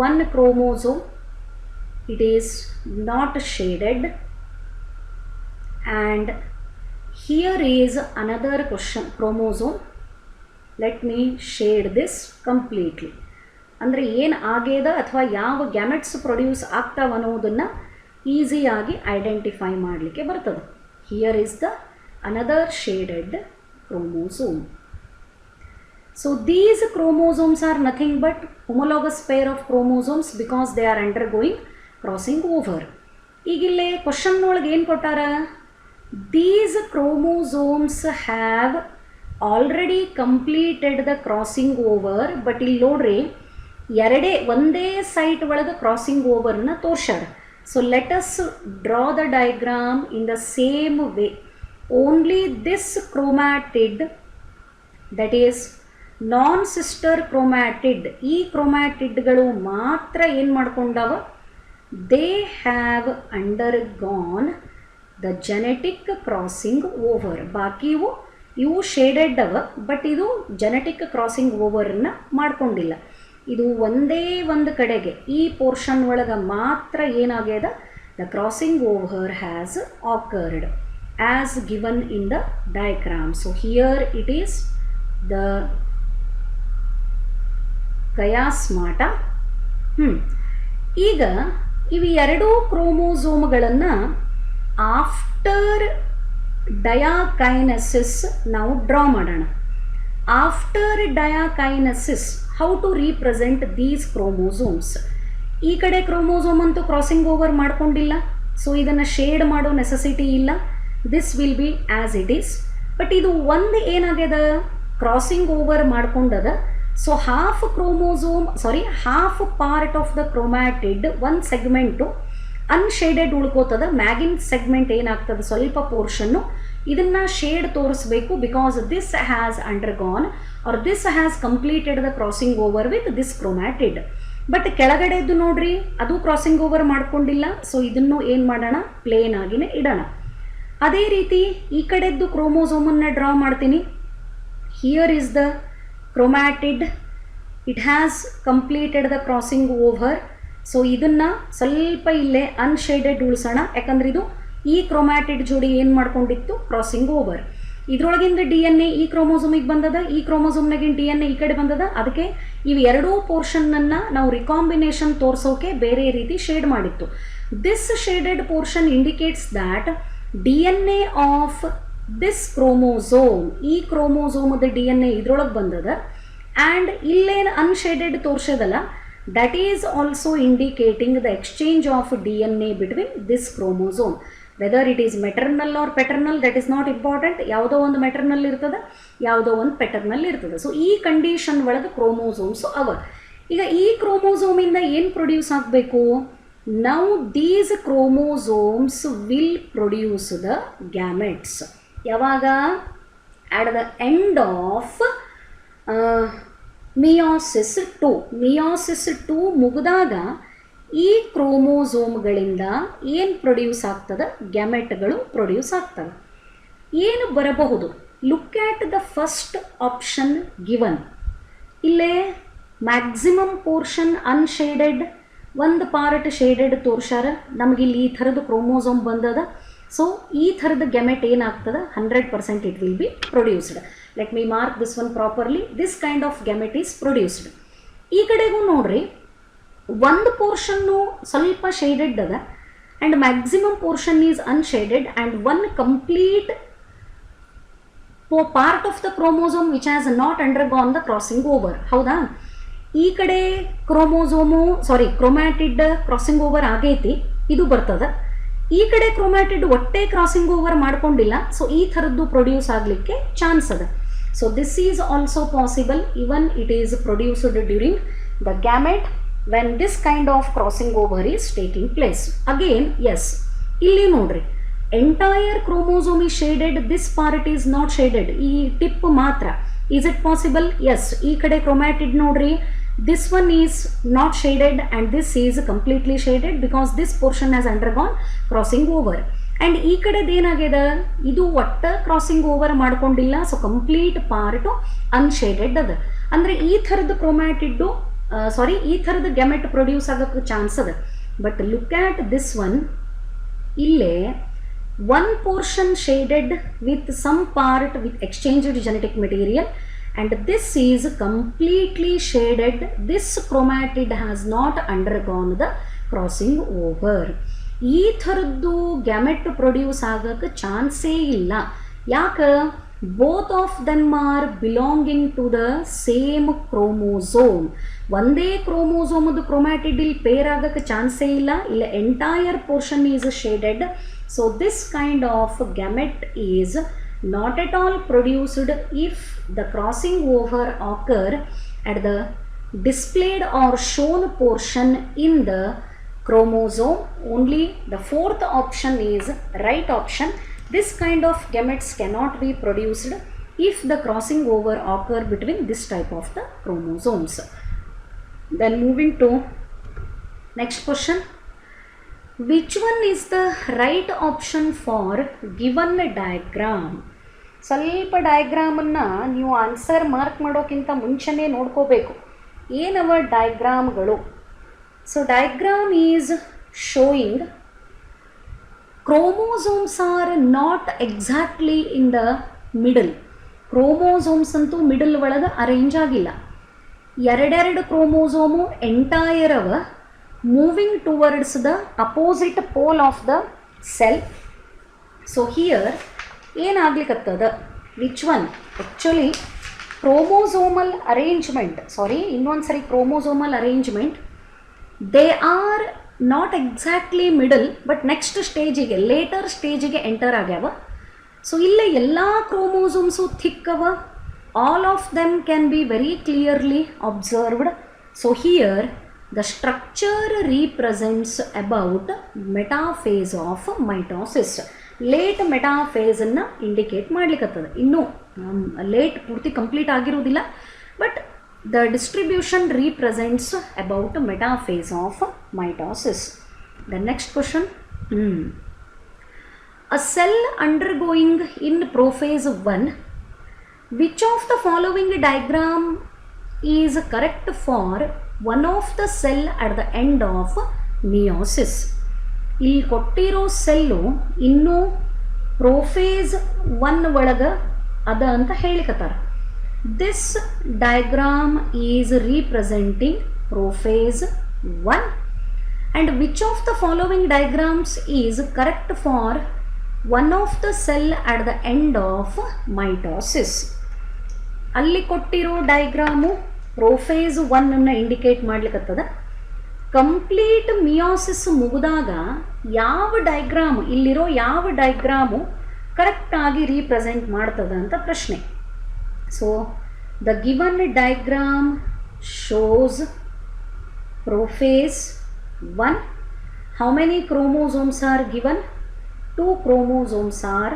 one chromosome, it is not shaded, and here is another chromosome. Let me shade this completely. ಅಂದರೆ ಏನು ಆಗ್ಯದ ಅಥವಾ ಯಾವ ಗ್ಯಾಮೆಟ್ಸ್ ಪ್ರೊಡ್ಯೂಸ್ ಆಗ್ತಾವ ಅನ್ನೋದನ್ನು ಈಸಿಯಾಗಿ ಐಡೆಂಟಿಫೈ ಮಾಡಲಿಕ್ಕೆ ಬರ್ತದೆ. Here is the another shaded chromosome. So these chromosomes are nothing but homologous pair of chromosomes because they are undergoing crossing over. ಈಗಿಲ್ಲೇ ಕ್ವಶನ್ ಒಳಗೆ ಏನು ಕೊಟ್ಟಾರ? these chromosomes have already completed the crossing over, but ಇಲ್ಲಿ ನೋಡ್ರಿ ಒಂದೇ site ಒಳಗೆ crossing ಓವರ್ನ ತೋರ್ಸ್ಯಾರ. So let us draw the diagram in the same way. Only this chromatid, that is non sister chromatid, ಈ ಕ್ರೋಮ್ಯಾಟಿಡ್ಗಳು ಮಾತ್ರ ಏನು ಮಾಡ್ಕೊಂಡವ, they have undergone the genetic crossing over. ಬಾಕಿ ಇವು ಶೇಡೆಡ್ ಅವ, ಬಟ್ ಇದು ಜೆನೆಟಿಕ್ ಕ್ರಾಸಿಂಗ್ ಓವರ್ನ ಮಾಡ್ಕೊಂಡಿಲ್ಲ. ಇದು ಒಂದೇ ಒಂದು ಕಡೆಗೆ ಈ ಪೋರ್ಷನ್ ಒಳಗೆ ಮಾತ್ರ ಏನಾಗ್ಯದ, the crossing over has occurred as given in the diagram. So here it is the chiasmata. ಈಗ ಇವು ಎರಡೂ ಕ್ರೋಮೋಸೋಮ್ಗಳನ್ನು ಆಫ್ಟರ್ ಡಯಾಕೈನೆಸಿಸ್ ನಾವು ಡ್ರಾ ಮಾಡೋಣ. After diakinesis, how to represent these chromosomes. ಈ ಕಡೆ ಕ್ರೋಮೋಸೋಮ್ ಅಂತೂ ಕ್ರಾಸಿಂಗ್ ಓವರ್ ಮಾಡ್ಕೊಂಡಿಲ್ಲ, ಸೊ ಇದನ್ನು ಶೇಡ್ ಮಾಡೋ ನೆಸೆಸಿಟಿ ಇಲ್ಲ. This will be as it is. But ಇದು ಒಂದು ಏನಾಗ್ಯದ, ಕ್ರಾಸಿಂಗ್ ಓವರ್ ಮಾಡ್ಕೊಂಡದ. So half part of the chromatid, ಒಂದು ಸೆಗ್ಮೆಂಟು ಅನ್ಶೇಡೆಡ್ ಉಳ್ಕೋತದ. ಮ್ಯಾಗಿನ್ ಸೆಗ್ಮೆಂಟ್ ಏನಾಗ್ತದೆ, ಸ್ವಲ್ಪ ಪೋರ್ಷನ್ನು ಇದನ್ನು ಶೇಡ್ ತೋರಿಸ್ಬೇಕು, because this has undergone or this has completed the crossing over with this chromatid. But ಕೆಳಗಡೆದ್ದು ನೋಡ್ರಿ, ಅದು ಕ್ರಾಸಿಂಗ್ ಓವರ್ ಮಾಡ್ಕೊಂಡಿಲ್ಲ. ಸೊ ಇದನ್ನು ಏನು ಮಾಡೋಣ, ಪ್ಲೇನ್ ಆಗಿನೇ ಇಡೋಣ. ಅದೇ ರೀತಿ ಈ ಕಡೆದ್ದು ಕ್ರೋಮೋಸೋಮನ್ನು ಡ್ರಾ ಮಾಡ್ತೀನಿ. Here is the chromatid, it has completed the crossing over. So ಇದನ್ನು ಸ್ವಲ್ಪ ಇಲ್ಲೇ ಅನ್ಶೇಡೆಡ್ ಉಳಿಸೋಣ, ಯಾಕಂದ್ರೆ ಇದು ಈ ಕ್ರೋಮ್ಯಾಟಿಡ್ ಜೋಡಿ ಏನು ಮಾಡ್ಕೊಂಡಿತ್ತು, ಕ್ರಾಸಿಂಗ್ ಓವರ್. ಇದರೊಳಗಿಂದ DNA ಈ ಕ್ರೋಮೋಸೋಮಿಗೆ ಬಂದದ, ಈ ಕ್ರೋಮೋಸೋಮ್ನಾಗಿನ DNA ಈ ಕಡೆ ಬಂದದ. ಅದಕ್ಕೆ ಇವು ಎರಡೂ ಪೋರ್ಷನ್ನನ್ನು ನಾವು ರಿಕಾಂಬಿನೇಷನ್ ತೋರಿಸೋಕೆ ಬೇರೆ ರೀತಿ ಶೇಡ್ ಮಾಡಿತ್ತು. This shaded portion indicates that DNA of this chromosome, ಈ ಕ್ರೋಮೋಸೋಮದ DNA ಇದರೊಳಗೆ ಬಂದದ. ಆ್ಯಂಡ್ ಇಲ್ಲೇನು unshaded ತೋರಿಸೋದಲ್ಲ, that is also indicating the exchange of DNA between this chromosome. Whether it is maternal or paternal, that is not important. ಯಾವುದೋ ಒಂದು maternal ಇರ್ತದೆ, ಯಾವುದೋ ಒಂದು paternal ಇರ್ತದೆ. ಸೊ ಈ ಕಂಡೀಷನ್ ಒಳಗೆ ಕ್ರೋಮೋಸೋಮ್ಸ್ ಅವ. ಈಗ ಈ ಕ್ರೋಮೋಸೋಮಿಂದ ಏನು ಪ್ರೊಡ್ಯೂಸ್ ಆಗಬೇಕು, now these chromosomes will produce the gametes. ಯಾವಾಗ, ಆಟ್ ದ ಎಂಡ್ ಆಫ್ ಮಿಯಾಸಿಸ್ 2. ಮಿಯಾಸಿಸ್ 2 ಮುಗಿದಾಗ ಈ ಕ್ರೋಮೋಸೋಮ್ಗಳಿಂದ ಏನು ಪ್ರೊಡ್ಯೂಸ್ ಆಗ್ತದೆ, ಗ್ಯಾಮೆಟ್ಗಳು ಪ್ರೊಡ್ಯೂಸ್ ಆಗ್ತವೆ. ಏನು ಬರಬಹುದು, look at the first option given. ಇಲ್ಲೇ ಮ್ಯಾಕ್ಸಿಮಮ್ ಪೋರ್ಷನ್ ಅನ್ಶೇಡೆಡ್, ಒಂದು ಪಾರ್ಟ್ ಶೇಡೆಡ್ ತೋರ್ಸಾರ. ನಮಗಿಲ್ಲಿ ಈ ಥರದ ಕ್ರೋಮೋಸೋಮ್ ಬಂದದ. ಸೊ ಈ ಥರದ ಗ್ಯಾಮೆಟ್ ಏನಾಗ್ತದೆ, 100% it will be produced. Let me mark this one properly. This kind of gamete is produced. ಈ ಕಡೆಗೂ ನೋಡ್ರಿ, ಒಂದು ಪೋರ್ಷನ್ನು ಸ್ವಲ್ಪ ಶೇಡೆಡ್ ಅದ and maximum portion is unshaded, and one complete part of the chromosome which has not undergone the crossing over. ಹೌದಾ, ಈ ಕಡೆ ಕ್ರೋಮ್ಯಾಟಿಡ್ crossing over ಆಗೈತಿ, ಇದು ಬರ್ತದೆ. ಈ ಕಡೆ ಕ್ರೋಮ್ಯಾಟಿಡ್ ಒಟ್ಟೆ ಕ್ರಾಸಿಂಗ್ ಓವರ್ ಮಾಡ್ಕೊಂಡಿಲ್ಲ. ಸೊ ಈ ಥರದ್ದು ಪ್ರೊಡ್ಯೂಸ್ ಆಗಲಿಕ್ಕೆ ಚಾನ್ಸ್ ಅದ. So this is also possible, even it is produced during the gamete when this kind of crossing over is taking place. Again, yes, ಇಲ್ಲಿ ನೋಡ್ರಿ, entire chromosome is shaded, this part is not shaded, ಈ tip ಮಾತ್ರ. Is it possible? Yes. ಈ ಕಡೆ chromatid ನೋಡ್ರಿ, this one is not shaded and this is completely shaded because this portion has undergone crossing over. And ಈ ಕಡೆದು ಏನಾಗ್ಯದ, ಇದು ಒಟ್ಟ ಕ್ರಾಸಿಂಗ್ ಓವರ್ ಮಾಡ್ಕೊಂಡಿಲ್ಲ. ಸೊ ಕಂಪ್ಲೀಟ್ ಪಾರ್ಟು ಅನ್ಶೇಡೆಡ್ ಅದ. ಅಂದರೆ ಈ ಥರದ ಕ್ರೋಮ್ಯಾಟಿಡ್ಡು ಈ ಥರದ ಗ್ಯಾಮೆಟ್ ಪ್ರೊಡ್ಯೂಸ್ ಆಗೋಕ್ಕೆ ಚಾನ್ಸ್ ಅದ. But look at this one, ಇಲ್ಲೇ one portion shaded with some part with exchanged genetic material and this is completely shaded. This chromatid has not undergone the crossing over. ಈ ಥರದ್ದು gamete produce ಆಗೋಕ್ಕೆ ಚಾನ್ಸೇ ಇಲ್ಲ. ಯಾಕೆ, both of them are belonging to the same chromosome. ಒಂದೇ ಕ್ರೋಮೋಸೋಮದು ಕ್ರೋಮ್ಯಾಟಿಡ್ ಇಲ್ಲಿ peer ಆಗೋಕ್ಕೆ ಚಾನ್ಸೇ ಇಲ್ಲ. ಇಲ್ಲ entire portion is shaded So this kind of gamete is not at all produced if the crossing over occur at the displayed or shown portion in the chromosome. Only the fourth option is right option. This kind of gametes cannot be produced if the crossing over occur between this type of the chromosomes. Then moving to next question. Which one is the right option for given diagram? ಸ್ವಲ್ಪ ಡಯಾಗ್ರಾಮನ್ನು ನೀವು answer mark ಮಾಡೋಕ್ಕಿಂತ ಮುಂಚೆನೇ ನೋಡ್ಕೋಬೇಕು ಏನವ ಡಯಾಗ್ರಾಮ್ಗಳು. So diagram is showing chromosomes are not exactly in the middle. Chromosomes ಅಂತೂ middle ಒಳಗೆ arrange ಆಗಿಲ್ಲ. ಎರಡೆರಡು ಕ್ರೋಮೋಸೋಮು ಎಂಟೈರ್ ಅವ moving towards the opposite pole of the cell. So here ಏನಾಗ್ಲಿಕ್ಕತ್ತದ which one actually chromosomal arrangement chromosomal arrangement they are not exactly middle but next ಸ್ಟೇಜಿಗೆ later ಸ್ಟೇಜಿಗೆ enter ಆಗ್ಯಾವ. So ಇಲ್ಲೇ ಎಲ್ಲ ಕ್ರೋಮೋಸೋಮ್ಸು ಥಿಕ್ ಅವ. All of them can be very clearly observed. So here the structure represents about metaphase of mitosis. Late ಮೆಟಾಫೇಸನ್ನು indicate ಮಾಡ್ಲಿಕ್ಕತ್ತದ. ಇನ್ನೂ late ಪೂರ್ತಿ ಕಂಪ್ಲೀಟ್ ಆಗಿರುವುದಿಲ್ಲ but the distribution represents about metaphase of mitosis. The next question. A cell undergoing in prophase 1, which of the following diagram is correct for one of the cell at the end of meiosis? ಇಲ್ಲಿ ಕೊಟ್ಟಿರೋ cell ಇನ್ನೂ prophase 1 ಒಳಗೆ ಅದ ಅಂತ ಹೇಳಿಕತ್ತಾರ. This diagram is representing prophase 1 and which of the following diagrams is correct for one of the cell at the end of mitosis? ಅಲ್ಲಿ ಕೊಟ್ಟಿರೋ diagram prophase 1 ಅನ್ನು indicate ಮಾಡ್ಲಿಕ್ಕತ್ತದ. Complete meiosis ಮುಗಿದಾಗ ಇಲ್ಲಿರೋ ಯಾವ ಡಯಾಗ್ರಾಮು ಕರೆಕ್ಟಾಗಿ ರೀಪ್ರೆಸೆಂಟ್ ಮಾಡ್ತದ ಅಂತ ಪ್ರಶ್ನೆ. So the given diagram shows prophase 1. How many chromosomes are given? 2 chromosomes are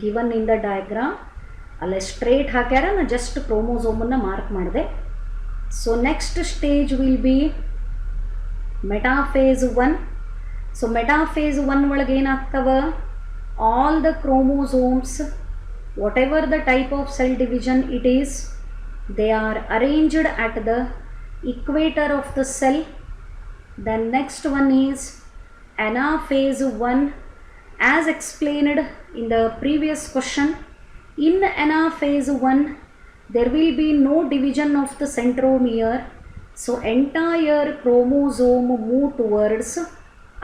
given in the diagram. ಅಲ್ಲೇ ಸ್ಟ್ರೇಟ್ ಹಾಕ್ಯಾರ, ನಾನು ಜಸ್ಟ್ ಕ್ರೋಮೋಸೋಮನ್ನು ಮಾರ್ಕ್ ಮಾಡಿದೆ. So next stage will be metaphase 1. So metaphase 1 ಒಳಗೆ ಏನಾಗ್ತವ, all the chromosomes whatever the type of cell division it is, they are arranged at the equator of the cell. Then next one is anaphase 1. As explained in the previous question, in anaphase 1 there will be no division of the centromere, so entire chromosome move towards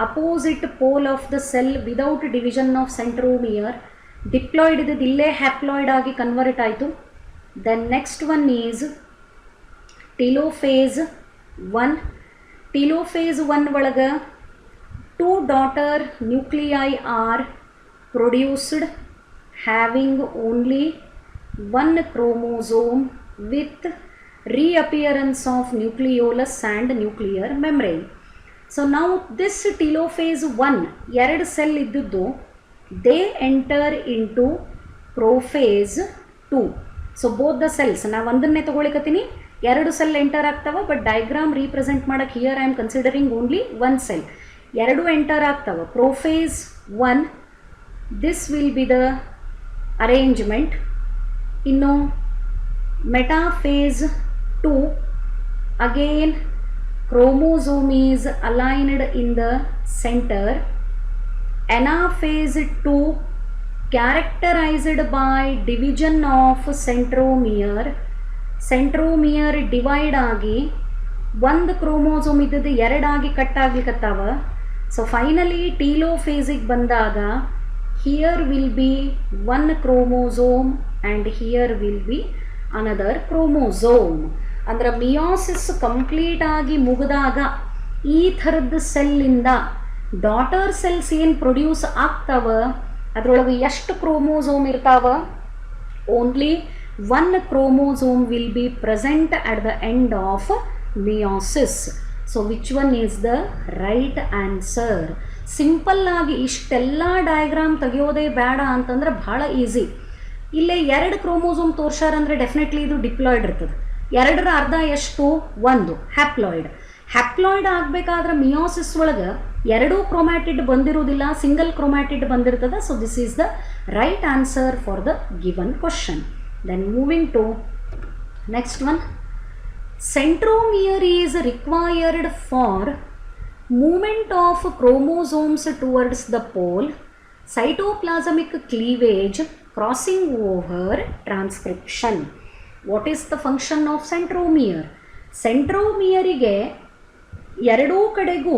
opposite pole of the cell without division of centromere. Diploid ಇದ್ದು ಇಲ್ಲೇ haploid ಆಗಿ convert ಆಯಿತು. Then next one is telophase 1. Telophase 1 ಒಳಗೆ 2 daughter nuclei are produced having only 1 chromosome with reappearance of nucleolus and nuclear membrane. So now this telophase 1 ಎರಡು cell ಇದ್ದದ್ದು they enter into prophase 2. So both the cells, ನಾವು ಒಂದನ್ನೇ ತಗೊಳಿಕತ್ತೀನಿ, ಎರಡು cell enter ಆಗ್ತಾವ but diagram represent ಮಾಡಕ್ಕೆ here I am considering only 1 cell. ಎರಡು enter ಆಗ್ತಾವ prophase 1. This will be the arrangement. ಇನ್ನು metaphase 2 again chromosome is aligned in the center. Anaphase 2 characterized by division of centromere. Centromere divide ಆಗಿ ಒಂದು chromosome ಇದ್ದದ್ದು ಎರಡಾಗಿ cut ಆಗ್ಲಿಕ್ಕತ್ತಾವ. So finally ಟೀಲೋಫೇಸಿಗೆ ಬಂದಾಗ here will be 1 chromosome and here will be another chromosome. ಅಂದ್ರೆ meiosis complete ಆಗಿ ಮುಗಿದಾಗ ಈ ಥರದ ಸೆಲ್ಲಿಂದ daughter cells ಏನು produce ಆಗ್ತಾವ ಅದರೊಳಗೆ ಎಷ್ಟು ಕ್ರೋಮೋಸೋಮ್ ಇರ್ತಾವ? Only one chromosome will be present at the end of meiosis. So which one is the right answer? Simple ಆಗಿ ಇಷ್ಟೆಲ್ಲ ಡಯಾಗ್ರಾಮ್ ತೆಗೆಯೋದೇ ಬೇಡ ಅಂತಂದ್ರೆ ಭಾಳ ಈಸಿ. ಇಲ್ಲೇ 2 ಕ್ರೋಮೋಸೋಮ್ ತೋರ್ಸಾರಂದ್ರೆ ಡೆಫಿನೆಟ್ಲಿ ಇದು ಡಿಪ್ಲಾಯ್ಡ್ ಇರ್ತದೆ. 2ರ ಅರ್ಧ ಎಷ್ಟು? 1 ಹ್ಯಾಪ್ಲಾಯ್ಡ್. ಹ್ಯಾಪ್ಲಾಯ್ಡ್ ಆಗಬೇಕಾದ್ರೆ ಮಿಯೋಸಿಸ್ ಒಳಗೆ 2 ಕ್ರೋಮ್ಯಾಟಿಡ್ ಬಂದಿರುವುದಿಲ್ಲ, ಸಿಂಗಲ್ ಕ್ರೋಮ್ಯಾಟಿಡ್ ಬಂದಿರ್ತದೆ. So this is the right answer for the given question. Then moving to next one. Centromere is required for movement of chromosomes towards the pole, cytoplasmic cleavage, crossing over, transcription. What is the function of centromere? ಸೆಂಟ್ರೋಮಿಯರಿಗೆ ಎರಡೂ ಕಡೆಗೂ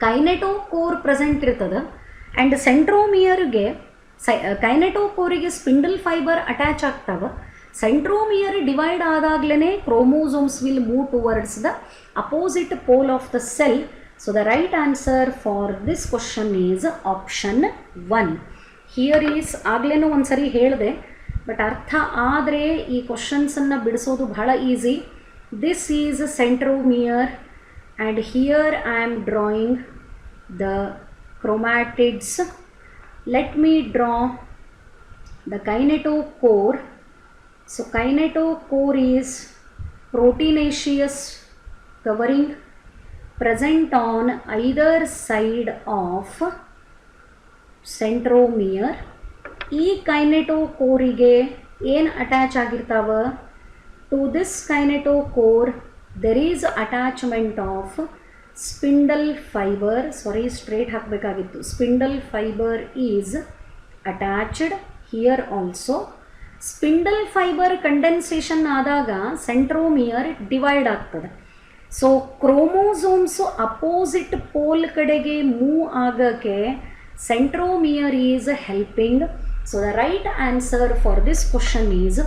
kinetochore present ಇರ್ತದೆ. ಆ್ಯಂಡ್ ಸೆಂಟ್ರೋಮಿಯರ್ಗೆ ಕೈನೆಟೋಕೋರಿಗೆ spindle fibre attach ಆಗ್ತವೆ. Centromere divide ಆದಾಗಲೇ chromosomes will move towards the opposite pole of the cell. So the right answer for this question is option 1. Here is ಆಗ್ಲೇನೂ ಒಂದ್ಸರಿ ಹೇಳಿದೆ ಬಟ್ ಅರ್ಥ ಆದರೆ ಈ ಕ್ವಶನ್ಸನ್ನು ಬಿಡಿಸೋದು ಬಹಳ easy. This is centromere and here I am drawing the chromatids. Let me draw the kinetochore. So kinetochore is proteinaceous covering present on either side of centromere. ಈ ಕೈನೆಟೋಕೋರಿಗೆ ಏನು ಅಟ್ಯಾಚ್ ಆಗಿರ್ತಾವ? To this kinetochore there is attachment of spindle fibre. Sorry, straight ಹಾಕಬೇಕಾಗಿತ್ತು. Spindle fibre is attached here also. Spindle fibre condensation ಆದಾಗ centromere divide ಆಗ್ತದೆ. So chromosomes opposite pole ಕಡೆಗೆ move ಆಗೋಕ್ಕೆ centromere is helping. So the right answer for this question is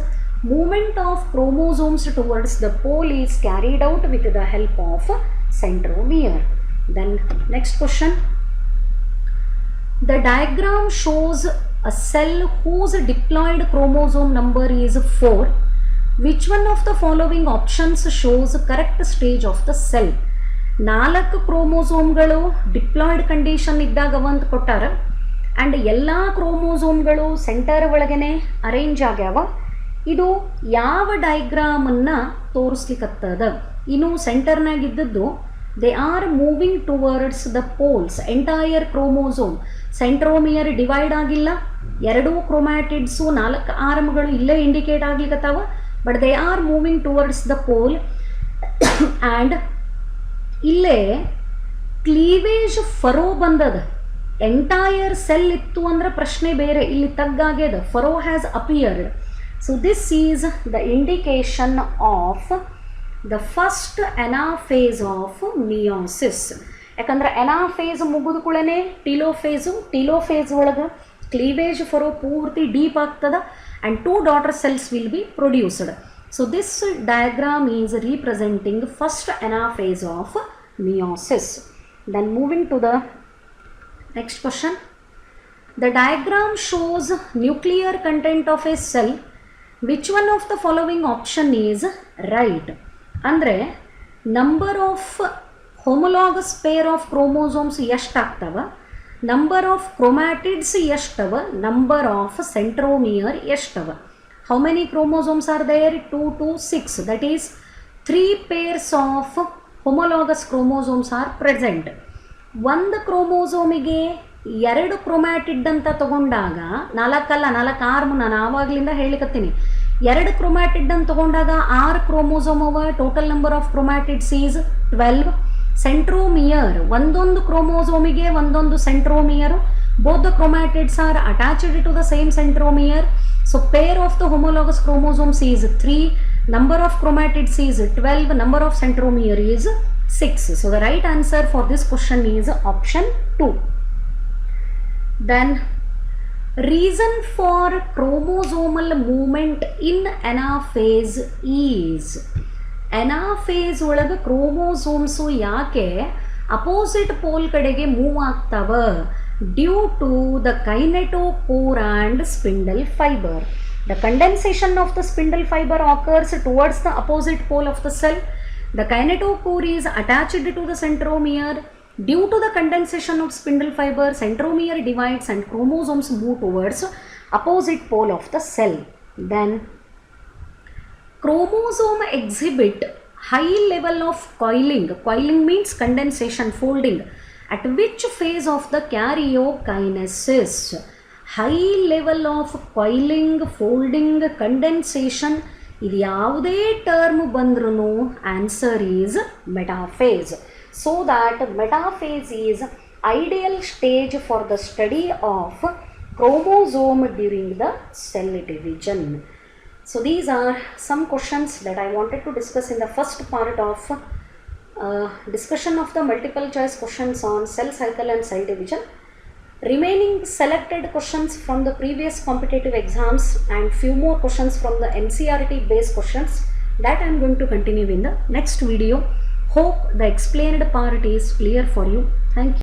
movement of chromosomes towards the pole is carried out with the help of centromere. Then next question. The diagram shows a cell whose diploid chromosome number is 4. Which one of the following options shows correct stage of the cell? 4 ಕ್ರೋಮೋಸೋಮ್ಗಳು diploid condition ಇದ್ದಾಗ ಒಂದು ಕೊಟ್ಟಾರ and ಎಲ್ಲ ಕ್ರೋಮೋಸೋಮ್ಗಳು centre ಒಳಗನೆ arrange ಆಗ್ಯಾವ. ಇದು ಯಾವ ಡಯಾಗ್ರಾಮನ್ನು ತೋರಿಸ್ಲಿಕ್ಕತ್ತದ? ಇನ್ನು ಸೆಂಟರ್ನಾಗ ಇದ್ದದ್ದು they are moving towards the poles. Entire chromosome centromere divide ಆಗಿಲ್ಲ. 2 ಕ್ರೋಮ್ಯಾಟಿಡ್ಸು 4 ಆರ್ಮ್ಗಳು ಇಲ್ಲೇ ಇಂಡಿಕೇಟ್ ಆಗ್ಲಿಕ್ಕತ್ತಾವ. But they are moving towards the pole and ಇಲ್ಲೇ ಕ್ಲೀವೇಜ್ ಫರೋ ಬಂದದ. ಎಂಟೈರ್ ಸೆಲ್ ಇತ್ತು ಅಂದ್ರೆ ಪ್ರಶ್ನೆ ಬೇರೆ, ಇಲ್ಲಿ ತಗ್ಗಾಗ್ಯದ. Furrow has appeared. So this is the indication of the first anaphase of meiosis. ಯಾಕಂದ್ರೆ ಎನಾಫೇಸ್ ಮುಗಿದ ಕೂಡಲೇ ಟೀಲೋಫೇಸು. ಟೀಲೋಫೇಸ್ ಒಳಗೆ ಕ್ಲೀವೇಜ್ ಫರೋ ಪೂರ್ತಿ ಡೀಪ್ ಆಗ್ತದೆ and 2 daughter cells will be produced. So this diagram is representing first anaphase of meiosis. Then moving to the next question. The diagram shows nuclear content of a cell. Which one of the following option is right? ಅಂದರೆ number of homologous pair of chromosomes ಎಷ್ಟಾಗ್ತವ, number of chromatids ಎಷ್ಟವ, number of centromere ಎಷ್ಟವ. How many chromosomes are there? 2 to 6. That is 3 pairs of homologous chromosomes are present. ಒಂದು ಕ್ರೋಮೋಸೋಮಿಗೆ 2 ಕ್ರೋಮ್ಯಾಟಿಡ್ ಅಂತ ತಗೊಂಡಾಗ 4 ಅಲ್ಲ 4 arm. ನಾನು ಆವಾಗಲಿಂದ ಹೇಳಿಕತ್ತೀನಿ. 2 ಕ್ರೋಮ್ಯಾಟಿಡ್ ಅಂತ ತಗೊಂಡಾಗ 6 ಕ್ರೋಮೋಸೋಮ್ ಅವ. Total number of chromatids is 12. Centromere ಒಂದೊಂದು ಕ್ರೋಮೋಸೋಮಿಗೆ ಒಂದೊಂದು centromere. Both the chromatids are attached to the same centromere. So pair of the homologous chromosomes is 3. Number of chromatids is 12. Number of centromere is 6. So the right answer for this question is option 2. Then reason for chromosomal movement in anaphase is. Anaphase ಒಳಗೆ chromosomes ಯಾಕೆ opposite pole ಕಡೆಗೆ move ಆಗ್ತಾವ due to the kinetochore and spindle fibre. The condensation of the spindle fiber occurs towards the opposite pole of the cell. The kinetochore is attached to the centromere. Due to the condensation of spindle fiber, centromere divides and chromosomes move towards opposite pole of the cell. Then chromosome exhibit high level of coiling. Coiling means condensation, folding. At which phase of the karyokinesis? High level of coiling, folding, condensation. ಇದು ಯಾವುದೇ term ಬಂದ್ರೂ answer is metaphase. So that metaphase is ideal stage for the study of chromosome during the cell division. So these are some questions that I wanted to discuss in the first part of discussion of the multiple choice questions on cell cycle and cell division. Remaining selected questions from the previous competitive exams and few more questions from the NCERT based questions that I am going to continue in the next video. Hope the explained part is clear for you. Thank you.